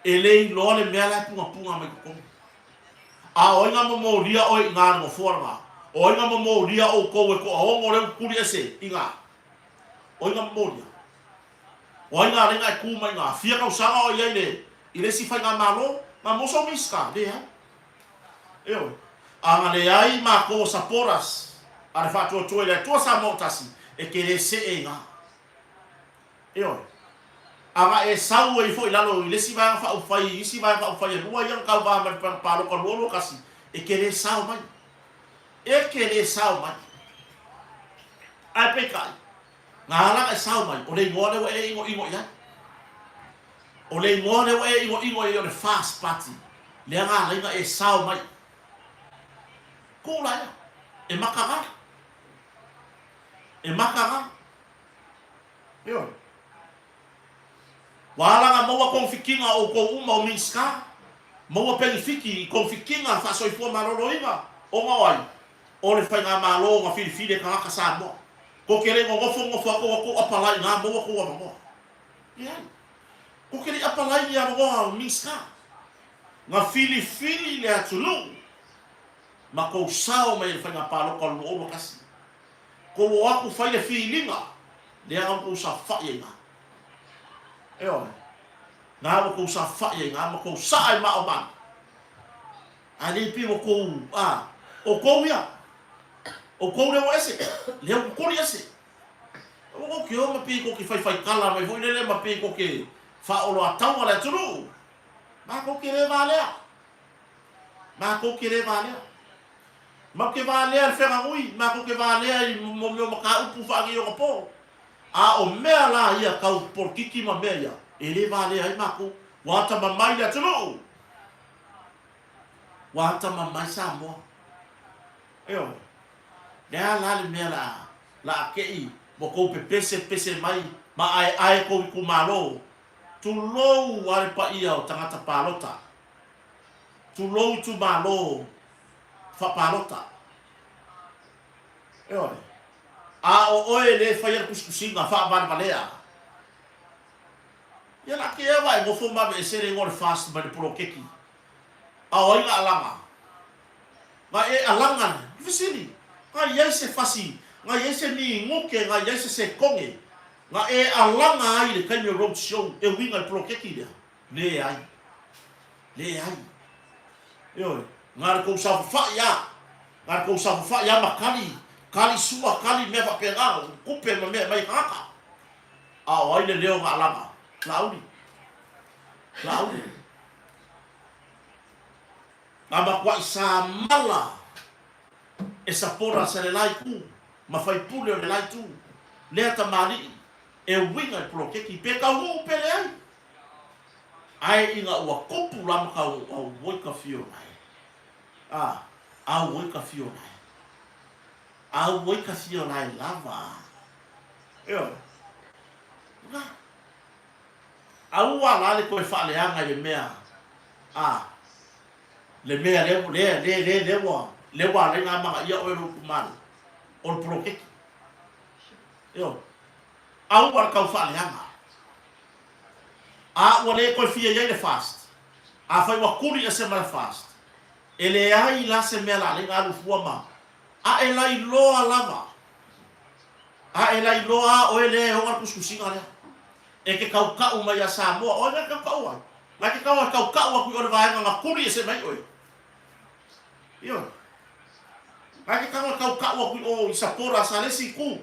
E le ilole mea lai punga mai kokong. Oinga mo ria o inga ngo forma. Oinga mo ria o ko e ko o le kuri ese inga. Oinga mo ria. Oinga renga ku mai nga fia ka usanga o ile. Ile si fa nga malo, ma mo so miska de ha. Anga le ai ma ko saporas. Ale fa to le to sa motasi e ke le se inga. Anga e sau e foi lalo ile si va fa ufai isi va fa ufai lua yang kau va ma palo ko lolo kasi e kere sau mai ai pe kai ngala e sau mai o le ngore e ingo ya o le ngore e ingo e le fast party le nga lenga e sau mai ko la e makara Wala maua konfikinga o ko uma o miska. Maua penifiki konfikinga fa soi fo marolo inga. O ngawai. O le whainga malo nga fili ka Samoa. Ko kere ngofo ako apalai nga maua ko ama. Ko kere apalai ya maua miska. Nga fili le atulu. Ma ko sao mai le whainga palo ko lo kasi. Ko ako fai le filinga. Le ang ko sa whainga. Nga ko sa whaia, nga ko sa ai ma o man. Ali pi mo ko, o ko ia. O ko le o ese, le o ko ese. O ko ma pi ko ki fai kala mai foi le ma pi ko ki fa o lo atau ala tulu. Ma ko ki le valea. Ma ke valea fe ngui, ma ko ke valea mo ka upu fa ki o po. O mea la ia kau por kiki ma mea ia. Ele vale ai mako. Wata mamai le tulu. Wata mamai Samoa. Nea la le mea la kei. Mo kou pe pese mai. Ma ai kou I kumalo. Tu lou wale pa ia o tangata palota. Tu lou tu malo. Fa palota. O oe le fai kuskusinga fa valea. Ia la ke vai mo fo ma be sere ngor fast ba de pro keki. O inga alanga. Nga alanga, visili. Nga ia se fasi, nga ia se ni ngoke, nga ia se konge. Nga alanga ai le kai road show e winga pro keki dia. Le ai. Nga ko sa fa ya makali. Kali sua kali me va pegar, kupe me mai kaka. Ai le leo nga alanga. Lauri. Ngaba kwa isa mala. e sapora sa le lai ku ma fai pule o le lai tu le ta mali e winga e prokeki pe ka u pe le ai inga ua kopu lama ka au woi ka fio nai au woi ka fio nai au woi ka fio nai lava eo nga au wala le koe fa le anga le mea le mea le wa le nga manga ia o ero kumano o le prokeki eo au wala ka fa le anga wale koe fia ia le fast fai wakuri e se mara fast ele ai la se mela le nga lufua ma e lai loa lava e lai loa o ele o ngal kuskusinga le e ke kau mai a Samoa o nga kau ai ma ke kau aku o le vaenga nga kuri e se mai oi io ma ke kau aku o isapora sa le siku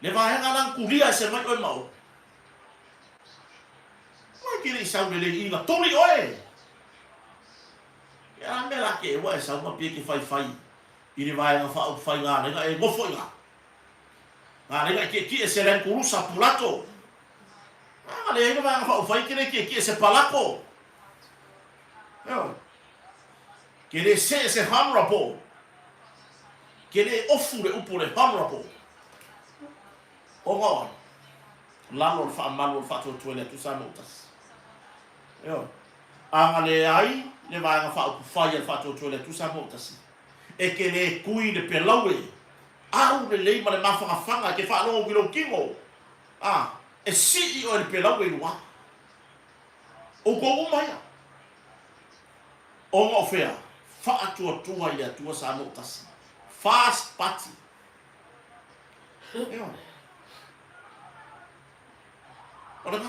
le vaenga lang kuria e se mai oi mau kiri sau le inga tori oe ya me la ke wa sau ma pie ke fai ini vai nga fai nga nga e mo foi nga nga ke se len kurusa pulato le nga va fai ke se palako yo ke le se hamrapo ke le ofure upure hamrapo o nga lalo fa malo fa to le tu sa notas yo anga le ai le vai nga fa fai al fa to le tu sa notas e ke le kui le pelaue au le ma le mafanga ke fa lo gilo kingo e si o le pelaue wa o go mai o ngo fea fa atu ia tu sa notas fast party yo ora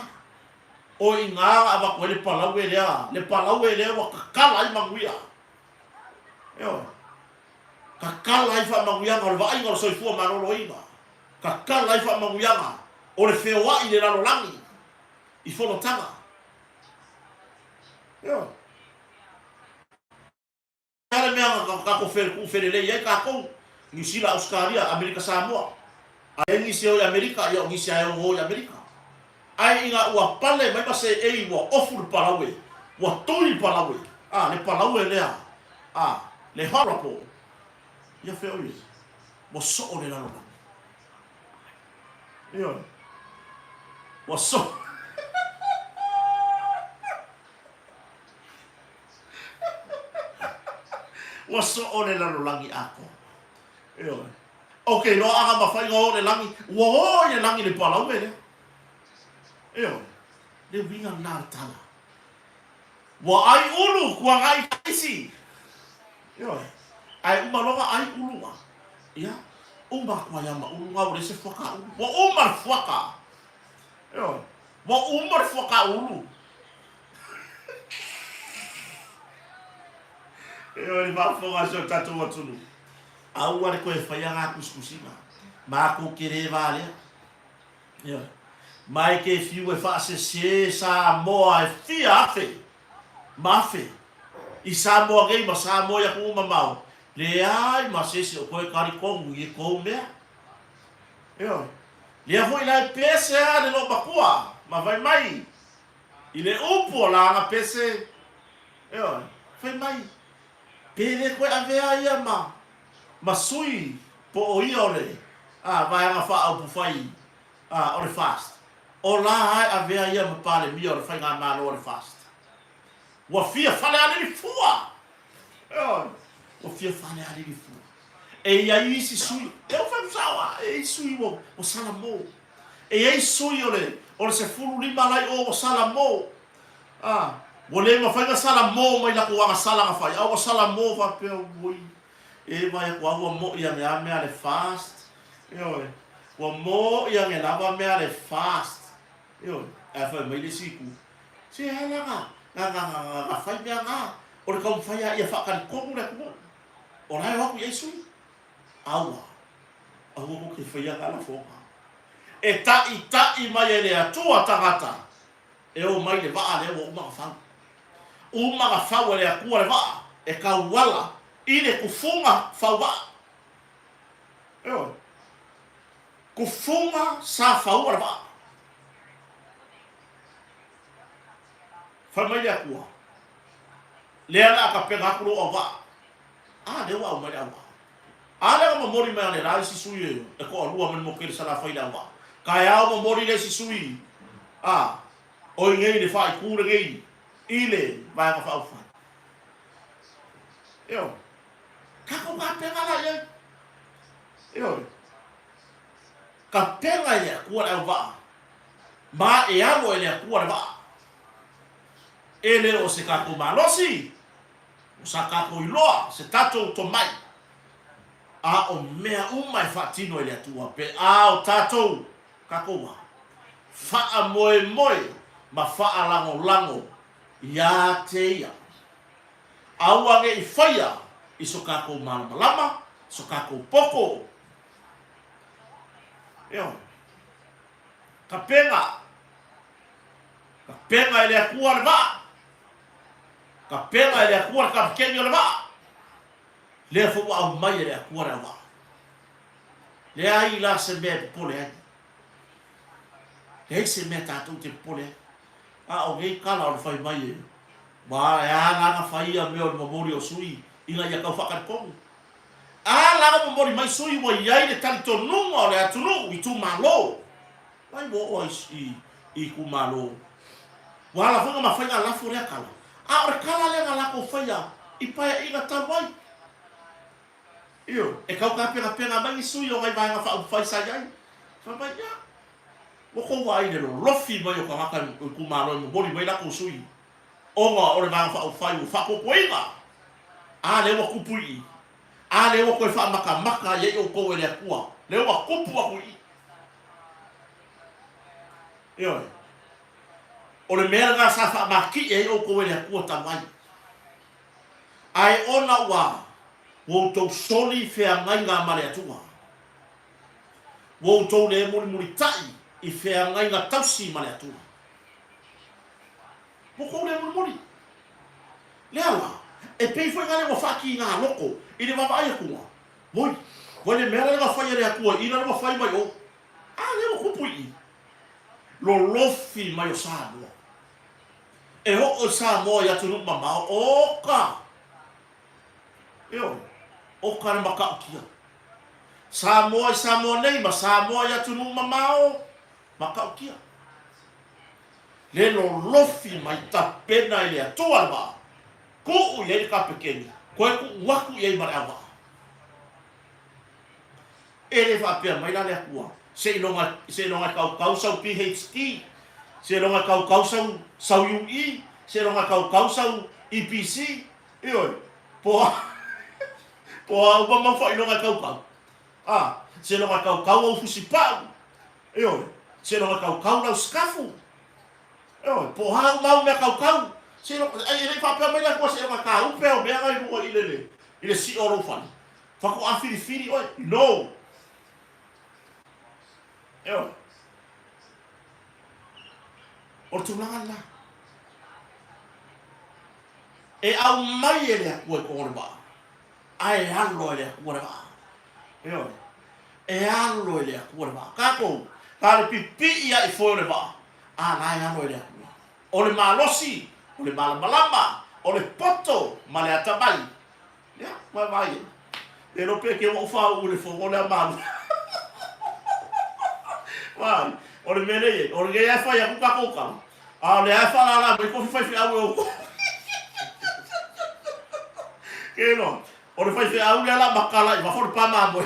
o inga ava ko le palau ele wa kakala i manguia yo kakala i fa manguia ngol vai ngol soi fu marolo ina kakala i fa manguia o le fewa i le ralo langi i fono tanga yo kare mea ka ko fer le ia ka ko New Zealand Australia Amerika Samoa ai ni se o Amerika yo ni se o Amerika ai inga ua pale mai pase e ua ofur palawe ua tui palawe le palawe lea le harapo ia feo ia mo so le lalo ia ua so ua so le lalo langi ako ia okay lo aga mafai ngo le langi ua le langi le palawe lea eo le winga na tala wa ai ulu kwa ngai kisi eo ai umaloga ai ulu wa ya kwa yama ulu wa ore se foka wa umar foka eo wa umar foka ulu eo ni ba foka so tatu watunu au wa ko e faya nga kuskusina ma ko kere vale eo mai ke fiu e fa se sa moa e fia afe mafe i sa moa gei ma sa moa ya ku mamau le ai ma se ko e kari kongu i ko me yo le a foi la pese a de no bakua ma vai mai i le upo la na pese yo foi mai pele ko ave ia ma sui po o iole vai nga fa au fai o le fast o la ai avea ia ma pale mi o fai nga malo o fast wa fia fale ali fua o fia fale ali fua e ia isi sui eu fai sawa e sui o salamo e ai sui o se fulu lima lai o salamo o le ma fai nga salamo mai la ko nga sala nga fai o salamo va pe o boi e vai ko o mo ia me ale fast o mo ia me lava me ale fast yo fa mai le siku se hala nga fai nga o le kom fai ia fa kan ko le ko o lai ho yesu awa ko ke fai nga la foka e ta mai le atua tangata e o mai le va le o ma fa le ku le va e ka wala ile kufunga fawa. Kufunga sa fawa ba. Família kuwa. Lea akapenga kulo oba. Dewa o mai awa. Ala ka mori mai ale rai sisui e ko alua men mo kere sala faida wa. Ka ya o mori le sisui. O ngei le fai kure ngei. Ile vai ka fa fa. Ka ko ka penga la ye. Ka penga ye kuwa la wa. Ma e alo ele kuwa la wa. Ele o se ka ko malosi. O sa ka ko iloa se tato to mai. O mea umai fatino ele atua pe o tato kakoa faa moe ma faa lango ya te ia aua nge i whaia i so kako malama so kako poko ka penga ele akua le va ka penga ele akua ka kenyo le va le fo au mai le akua le va le ai la se me pole le se me tatou te pole o ngai kala o fai mai ba ya la fai a me o memori o sui ina ya ka fa ko la memori mai sui wa ia le tanto nunga le atunu i tu malo vai bo i ku malo wala fo ma fai la fo le kala o kala le la ko fai i pa ina tamai e kau ka pena mai sui o mai vai fa fai sa ai fa mai ya mo ko vai de lofi mai o ka maka ku malo mo boli mai la ko sui o le vai fa fai o fa ko koinga le wa kupui le wa ko fa maka ye o ko ele akua le wa kupu a kui o le mea ga sa fa maki e o ko ele akua tamai ai ona wa wo to soli fe ngai nga mare atua wo to le muri tai i fe ngai nga tausi mare atua mo ko le muri le ala e pe foi ngale mo faki na loko i le mama ai kuwa moi le mera nga fai le atua i na mo fai mai o le mo kupui lo lofi mai o sa mo e ho o sa mo ya tunu mama o ka o kana maka kia Samoa nei ma Samoa ya tunu mamao maka kia le lo lofi mai ta pena ile atua ba ko u ye ka pequeni ko ku waku ye marava ele va per mai la le akua se longa kau sau PhD se longa kau sau UI se longa kau sau EPC po o mama fa ino ka kau se no ka kau o fusipa se no ka kau na skafu po ha mau me kau se no ele fa pe me la ko se no ka kau pe o me ai ko ile si oro fan fa ko afiri no o tu la e au mai ele ko ba ai allo ele akua ba allo ele akua ba kako ka pipi ia i fo le ba ai allo ele akua o le malosi o le malama o le poto ma le atabai vai e no pe ke mo fa o le fo o le mal vai o le mele o le ia fa ia ku ka le fa la me ko fa au ke no o le fai au la makala i va for pa mambo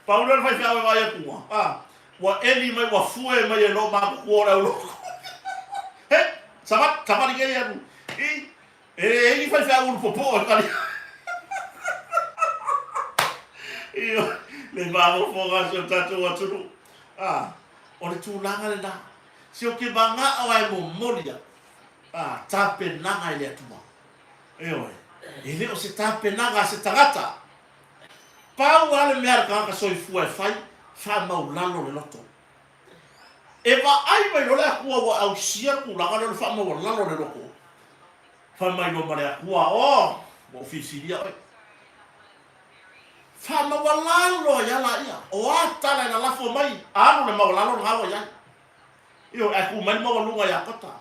Paulo le fai au vai ku wa eli mai wa fue mai lo ma ku ora lo sabat ke ya i fai au popo ka le va mo foga so tatu wa tulu o le tu langa le na si o ke banga o ai mo molia tape nanga ile atua ele o se tape nanga se tagata pau ale mea ka soifua e fai fa maulalo le loto e va ai mai lo le akua wa au sia ku langa le fa maulalo le loko Whamai no mare akua o. Mo fisiria oi. Whamawalalo yala ia. O atala na lafo mai. Anu le mawalalo na hawa ia. Io aku mai mawalunga ya kota.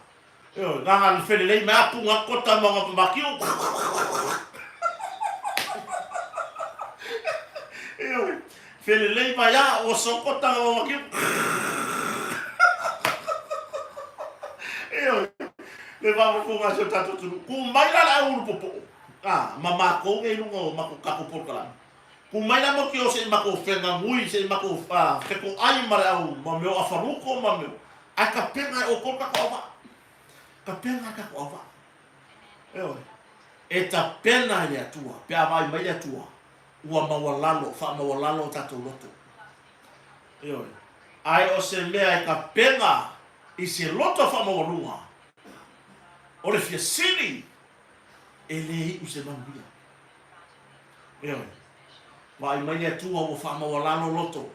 Io nganga lefele me apunga kota mga pamakiu. Io fele ma ya o sokota mga pamakiu. Io le vamos punga so tato tu. Kumai la uru popo. Mama ko ngai lungo mako kapo kala. Kumai la mo kio se mako fenga ngui se mako feko ai mara au mameo afaruko mameo. Aka penga o kota ko ava. Ka penga ka ko ava. E ta pena ya tua, pe avai mai ya tua. Ua mawalalo, fa mawalalo tato loto. Ai o se mea e ka penga i se loto fa mawalunga. O le fia sini e le u se manuia. Vai mai ya tua o fa mawalalo loto.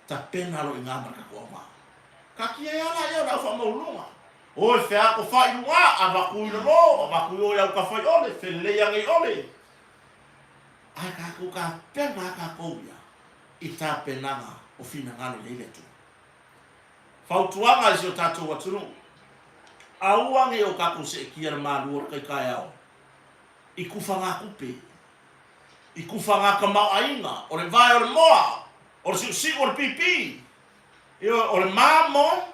Ta pena lo ingama ka ko ava. Ka kia ala ia na fa mawalunga. O fe ako fai lunga abaku no abaku ya ka fai ole fele yang i ole aka ku ka pena ka ko ya ita penanga o fina ngalo le tu fautuanga jo tatu watunu auange o ka ku se kia malu o kai kai ao ikufanga kupe ikufanga ka mau ainga o le vai o le moa o le si o le pipi o le mamo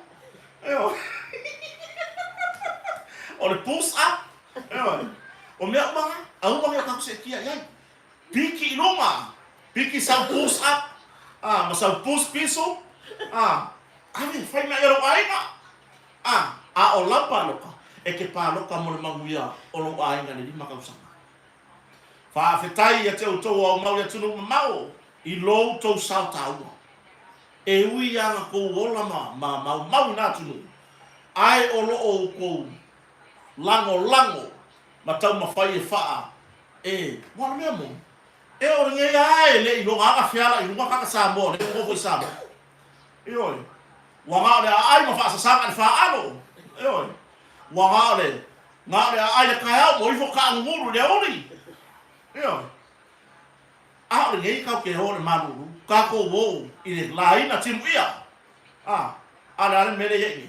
o le push up o mea mga au mga ka se kia yai piki ilunga piki sa push up ma sa push piso ame fai na ero ainga o lapa loka e ke pa loka mo le manguia o lo ainga ni maka usanga fa fetai ya te o to o mau ya tunu mau i lo to sa taua e ui anga ko ola mau na tunu ai o lo o ko lango matau mafai e faa wala mea mo o ringe ai le ilo ngaka fiala ilo ngaka sambo le kofo sambo wanga le ai mafa sasanga le faa alo wanga le ai le kaya mo ifo ka nguru le oli ringe ka ke ho le malu ka ko wo ile lai na timu ia ala le mele ye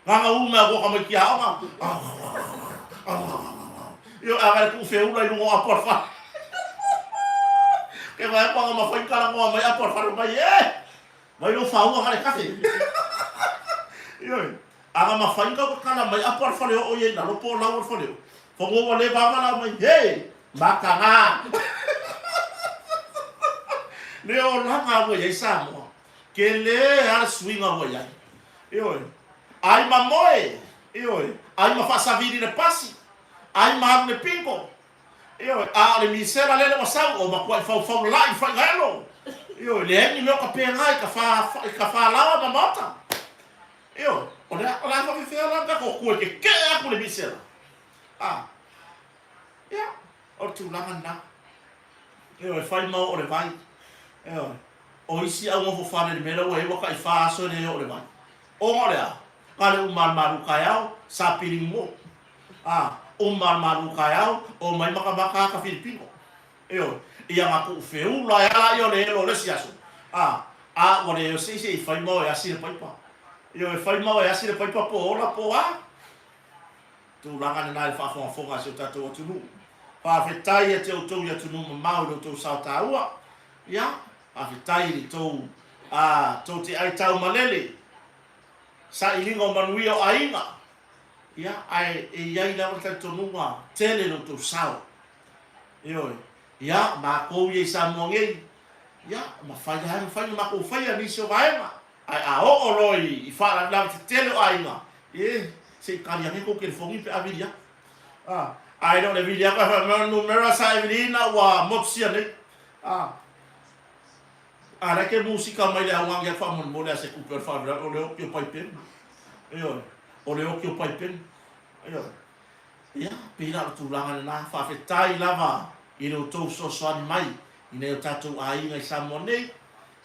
nganga uma ko kama kia ama yo aga ku fe ula no aporfa ke vai pa ma foi kala mo mai aporfa mai vai no fa uma kale kafe yo aga ma fa inga kala mai aporfa le o ye na lo po la orfa le fo mo le ba la mai makanga le o la nga wo ye sa mo ke le ar swinga wo ya yo ai mamoe ai ma fa saviri le pasi ai ma le pingo le misera le masau o ma kwa fa la fa galo le ni lo ka penga ka fa la ma mata o la fa fe la ka ko ke a ku le misera o tu la manda fa ma o le vai o isi a mo fa le mela o e wa ka fa so le o le vai o ngora kale umar maru kayau sa piring mo umar maru kayau o mai maka ka Filipino ia ngaku feu la ya yo le siaso o le se fai mo ya sir pai pa fai mo ya sir pai pa po la po tu langa na fa fonga se tato tu nu pa fetai te o tu ya tu nu mau lo tu sa taua ya a fetai to to te ai tau malele sa ilingo manuia o ainga ai ia la ta tonua tele no to sao ma ko ye sa monge ma fai ma ko fai ni so vaema ai o loi i fa la tele o ainga se kalia ko ke fongi pe avilia ai no le vilia ka numero sa evilina wa mopsia ne ala ke musika mai le awang ya fa mon mole se couper fa o le okio pai pen o le okio pai pen pila tu langa na fa fetai lava i no to so mai i ne tatu ai ngai samone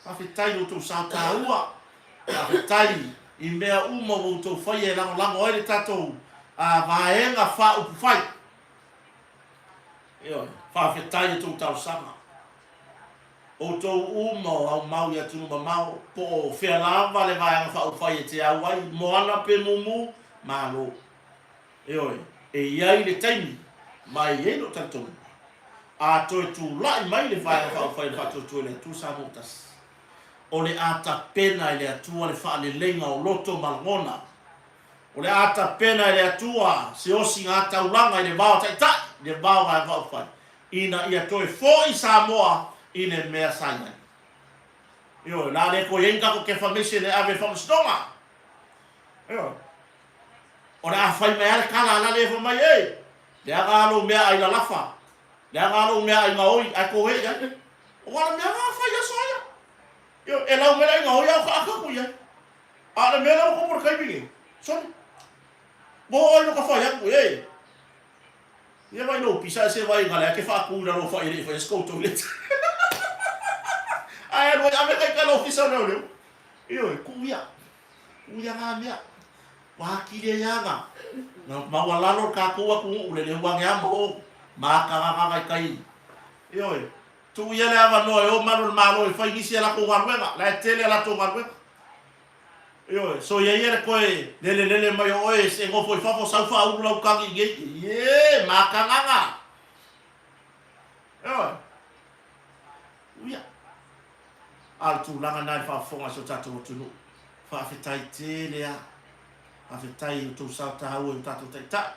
fa fetai no to sa taua fa fetai i mea uma o to fai e lango lango ele tatu vaenga fa upu fai. Io, fa fetai tu tau sama. O tau uma au mau ia tunu mau po fea lava le vaenga fa upu fai te awai moana pe mumu malo. Io, e iai le taimi mai e no tantou. A toi tu lai mai le vaenga fa upu fai le fatu tu le tu sa mutas. O le ata pena le atua le fa le lenga o loto malngona. O le ata pena le atua se osi ngata ulanga le vao tai le vao ga vao fai. Ina ia toi fo i Samoa ine mea saina. Io la le ko yenga ko ke famisi le ave fam stonga. Io. O le afai me ale kala la le fo mai e. Le aga lo mea ai la lafa. Le aga lo mea ai ngaoi ai ko e ya. O wala mea afai ya soia. Io e la mea ngaoi au ka ku ya. Ale mea ko por kai bingi. Soni. Bo ai no ka fa ya ku e. Ia vai no pisa se vai ngale ke fa ku na no fa ile fa sko toilet. Ai no ame kai ka no pisa no no. Io ku ya. Ku ya nga mea. Wa ki le ya nga. No ma wala no ka ku ku ule le wa nga mo. Ma ka nga kai. Io tu ia le ava no e o manu malo e fa inisi la ko wa la tele la to wa. Io so ia ia ko e lele mai o e se ngo foi fa sa fa u lo ka ngi ye ma ka nga. Io uia al tu langa na fa fonga so tatu tunu fa fetai tele a fa fetai tu sa ta u tatu tai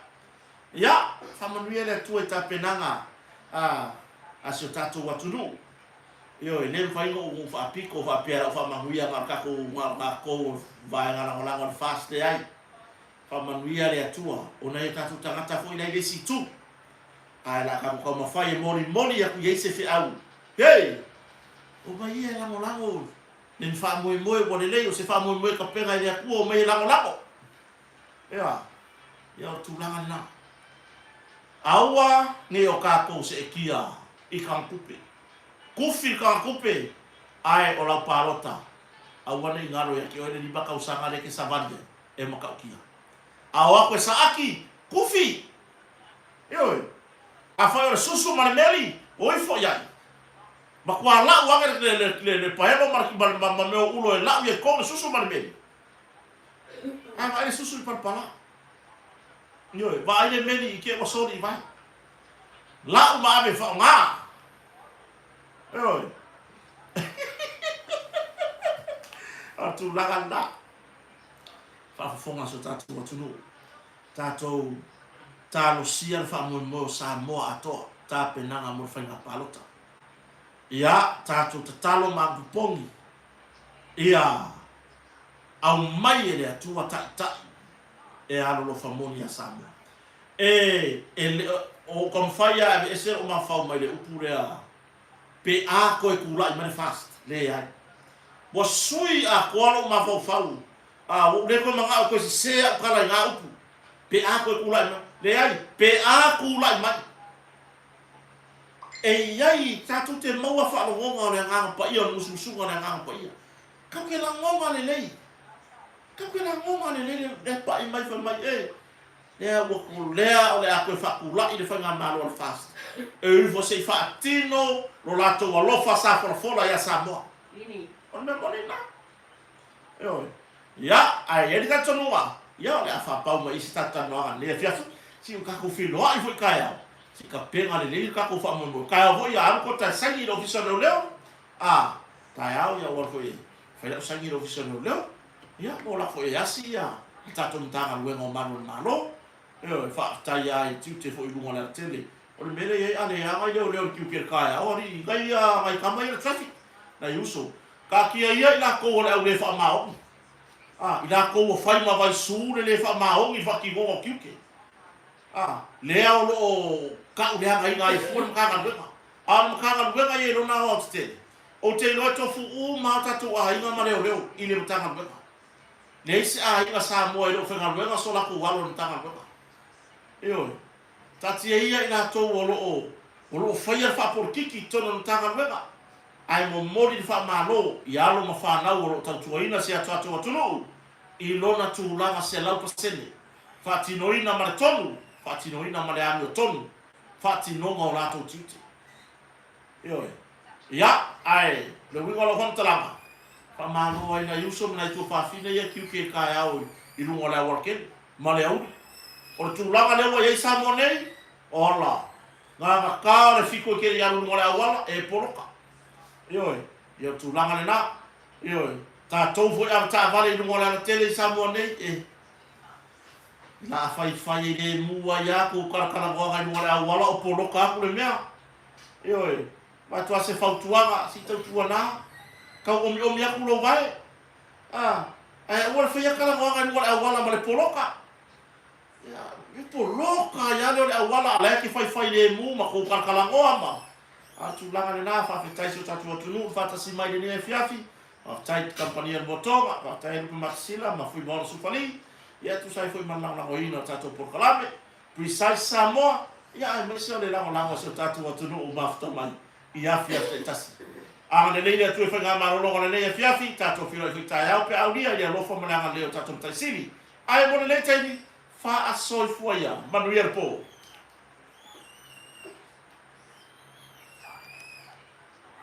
ya fa manuia le tu e ta penanga a so tatu wa tunu. Io e nem fai o fa pico fa pera fa manuia marca ko marco vai ngala ngala fast ai fa manuia le atua ona e tatu tangata fo ina ile situ ai la ka ko ma fai moni ya ku yese fe au hey o vai ia lango nem fa mo bo le o se fa mo ka pega ile aku o mai lango ya tu langa na aua ni o ka ko se kia I kan kupe kufi ka kupe ai o la palota awana ingaro ya ki ore ni baka usanga le ke savane e makaukia awa ko saaki kufi yo afa susu marmeli oi fo ya makwa la wanga le paelo marki ba me ulo e la ye ko susu marmeli ai susu par pala yo va ile meli ke o sori vai la ma ave fa nga yo atu laganda fa fonga so tatu watunu tato talo sia fa mo Samoa ato ta penanga mo fa palota ia tato tatalo magupongi ia au mai ele atua ta e alo lo famoni ya Samoa o kom faya e se o ma fa mai le upurea pe a ko e kula i fast le ai bo sui a ko ma fa o le ko manga ko se a kala nga upu pe a ko e kula le ai pe a kula mai e ai tatu te maua fa lo ngonga le nga pa ia musu nga nga pa ia ka ke la ngonga le lei ka ke la ngonga le lei de pa i mai fa mai lea o le a koe whakula I le whainga malo al fast. E ufo se whaatino lo lato wa lofa sa wharafola ia Samoa. O me moni na. Ia, ai eri ka tonua. Ia, le a whapau ma isi tata noanga. Lea fiafu, si u kako whinoa I fwoi kai au. Si ka penga le lei kako whamondo. Kai au hoi a aru ko tai sangi lo fisa leo leo. Tai au ia wala fwoi. Whailao sangi lo fisa leo leo. Ia, mo la fwoi asi ia. Tato mtanga luenga o manu malo. Fa tai ai tu te foi lunga la tele o le mele ai ale ai le ki ki ka o ri gai ai ka mai traffic na yuso ka ki ai la ko le fa mao I la ko fai ma vai su le fa mao I fa ki go ki ki le o lo ka o le ai ngai fu ka ka ka ye lo na o te lo to fu ma ta tu ai nga ma le I le tanga le se ai nga Samoa lo fa nga so la ko walo tanga Io, tati ia I nga tau o lo whaia wha por kiki tono tanga wega. Ai mo mori wha malo, I alo ma whanau o lo tau tuaina se atu atu atunu, I lona tūlanga se lau pasene. Whatinoina ma le tonu. Whatinoina ma le ami o tonu. Whatinonga o lato tute. Ioi. Ia, ai, le winga lo hontalanga. Pamano ai na yuso na tu fafine ia kiuke kai au I lunga le awalken. Ma le au. O tu langa le wa ia samonei. Ola. Nga ka le fiko ke ia lunga le awala e poloka. Ioi. Ia tu langa le na. Ioi. Ta tofu ia ta vale lunga le tele samonei e na fai le mua ia ko karakana goga lunga le awala o poloka ko le mea. Ioi. Ma tu se fautuanga si tau tuana. Kau omi aku lo vai. Wala fai kala goga lunga le awala ma le poloka. Ya, poloka ya le awala ala ki fai le mu ma ko karakana goga ma. Tu langa le na fa fetai so tatu tunu fa ta si mai le ne fiafi. Tai compagnia botonga, tai lu maxila ma fui bora sufali. Ya tu sai foi manang na oina tatu por kalame. Puis sai Samoa, ya me se le langa so tatu tunu o mafta mai. Ia fiafi tas. Le leile tu fa nga marolo le leile fiafi tatu filo fi tai au pe au dia ya lo fo mananga le tatu tai sili. Ai mo le tai fa asoi fuia, manuel po.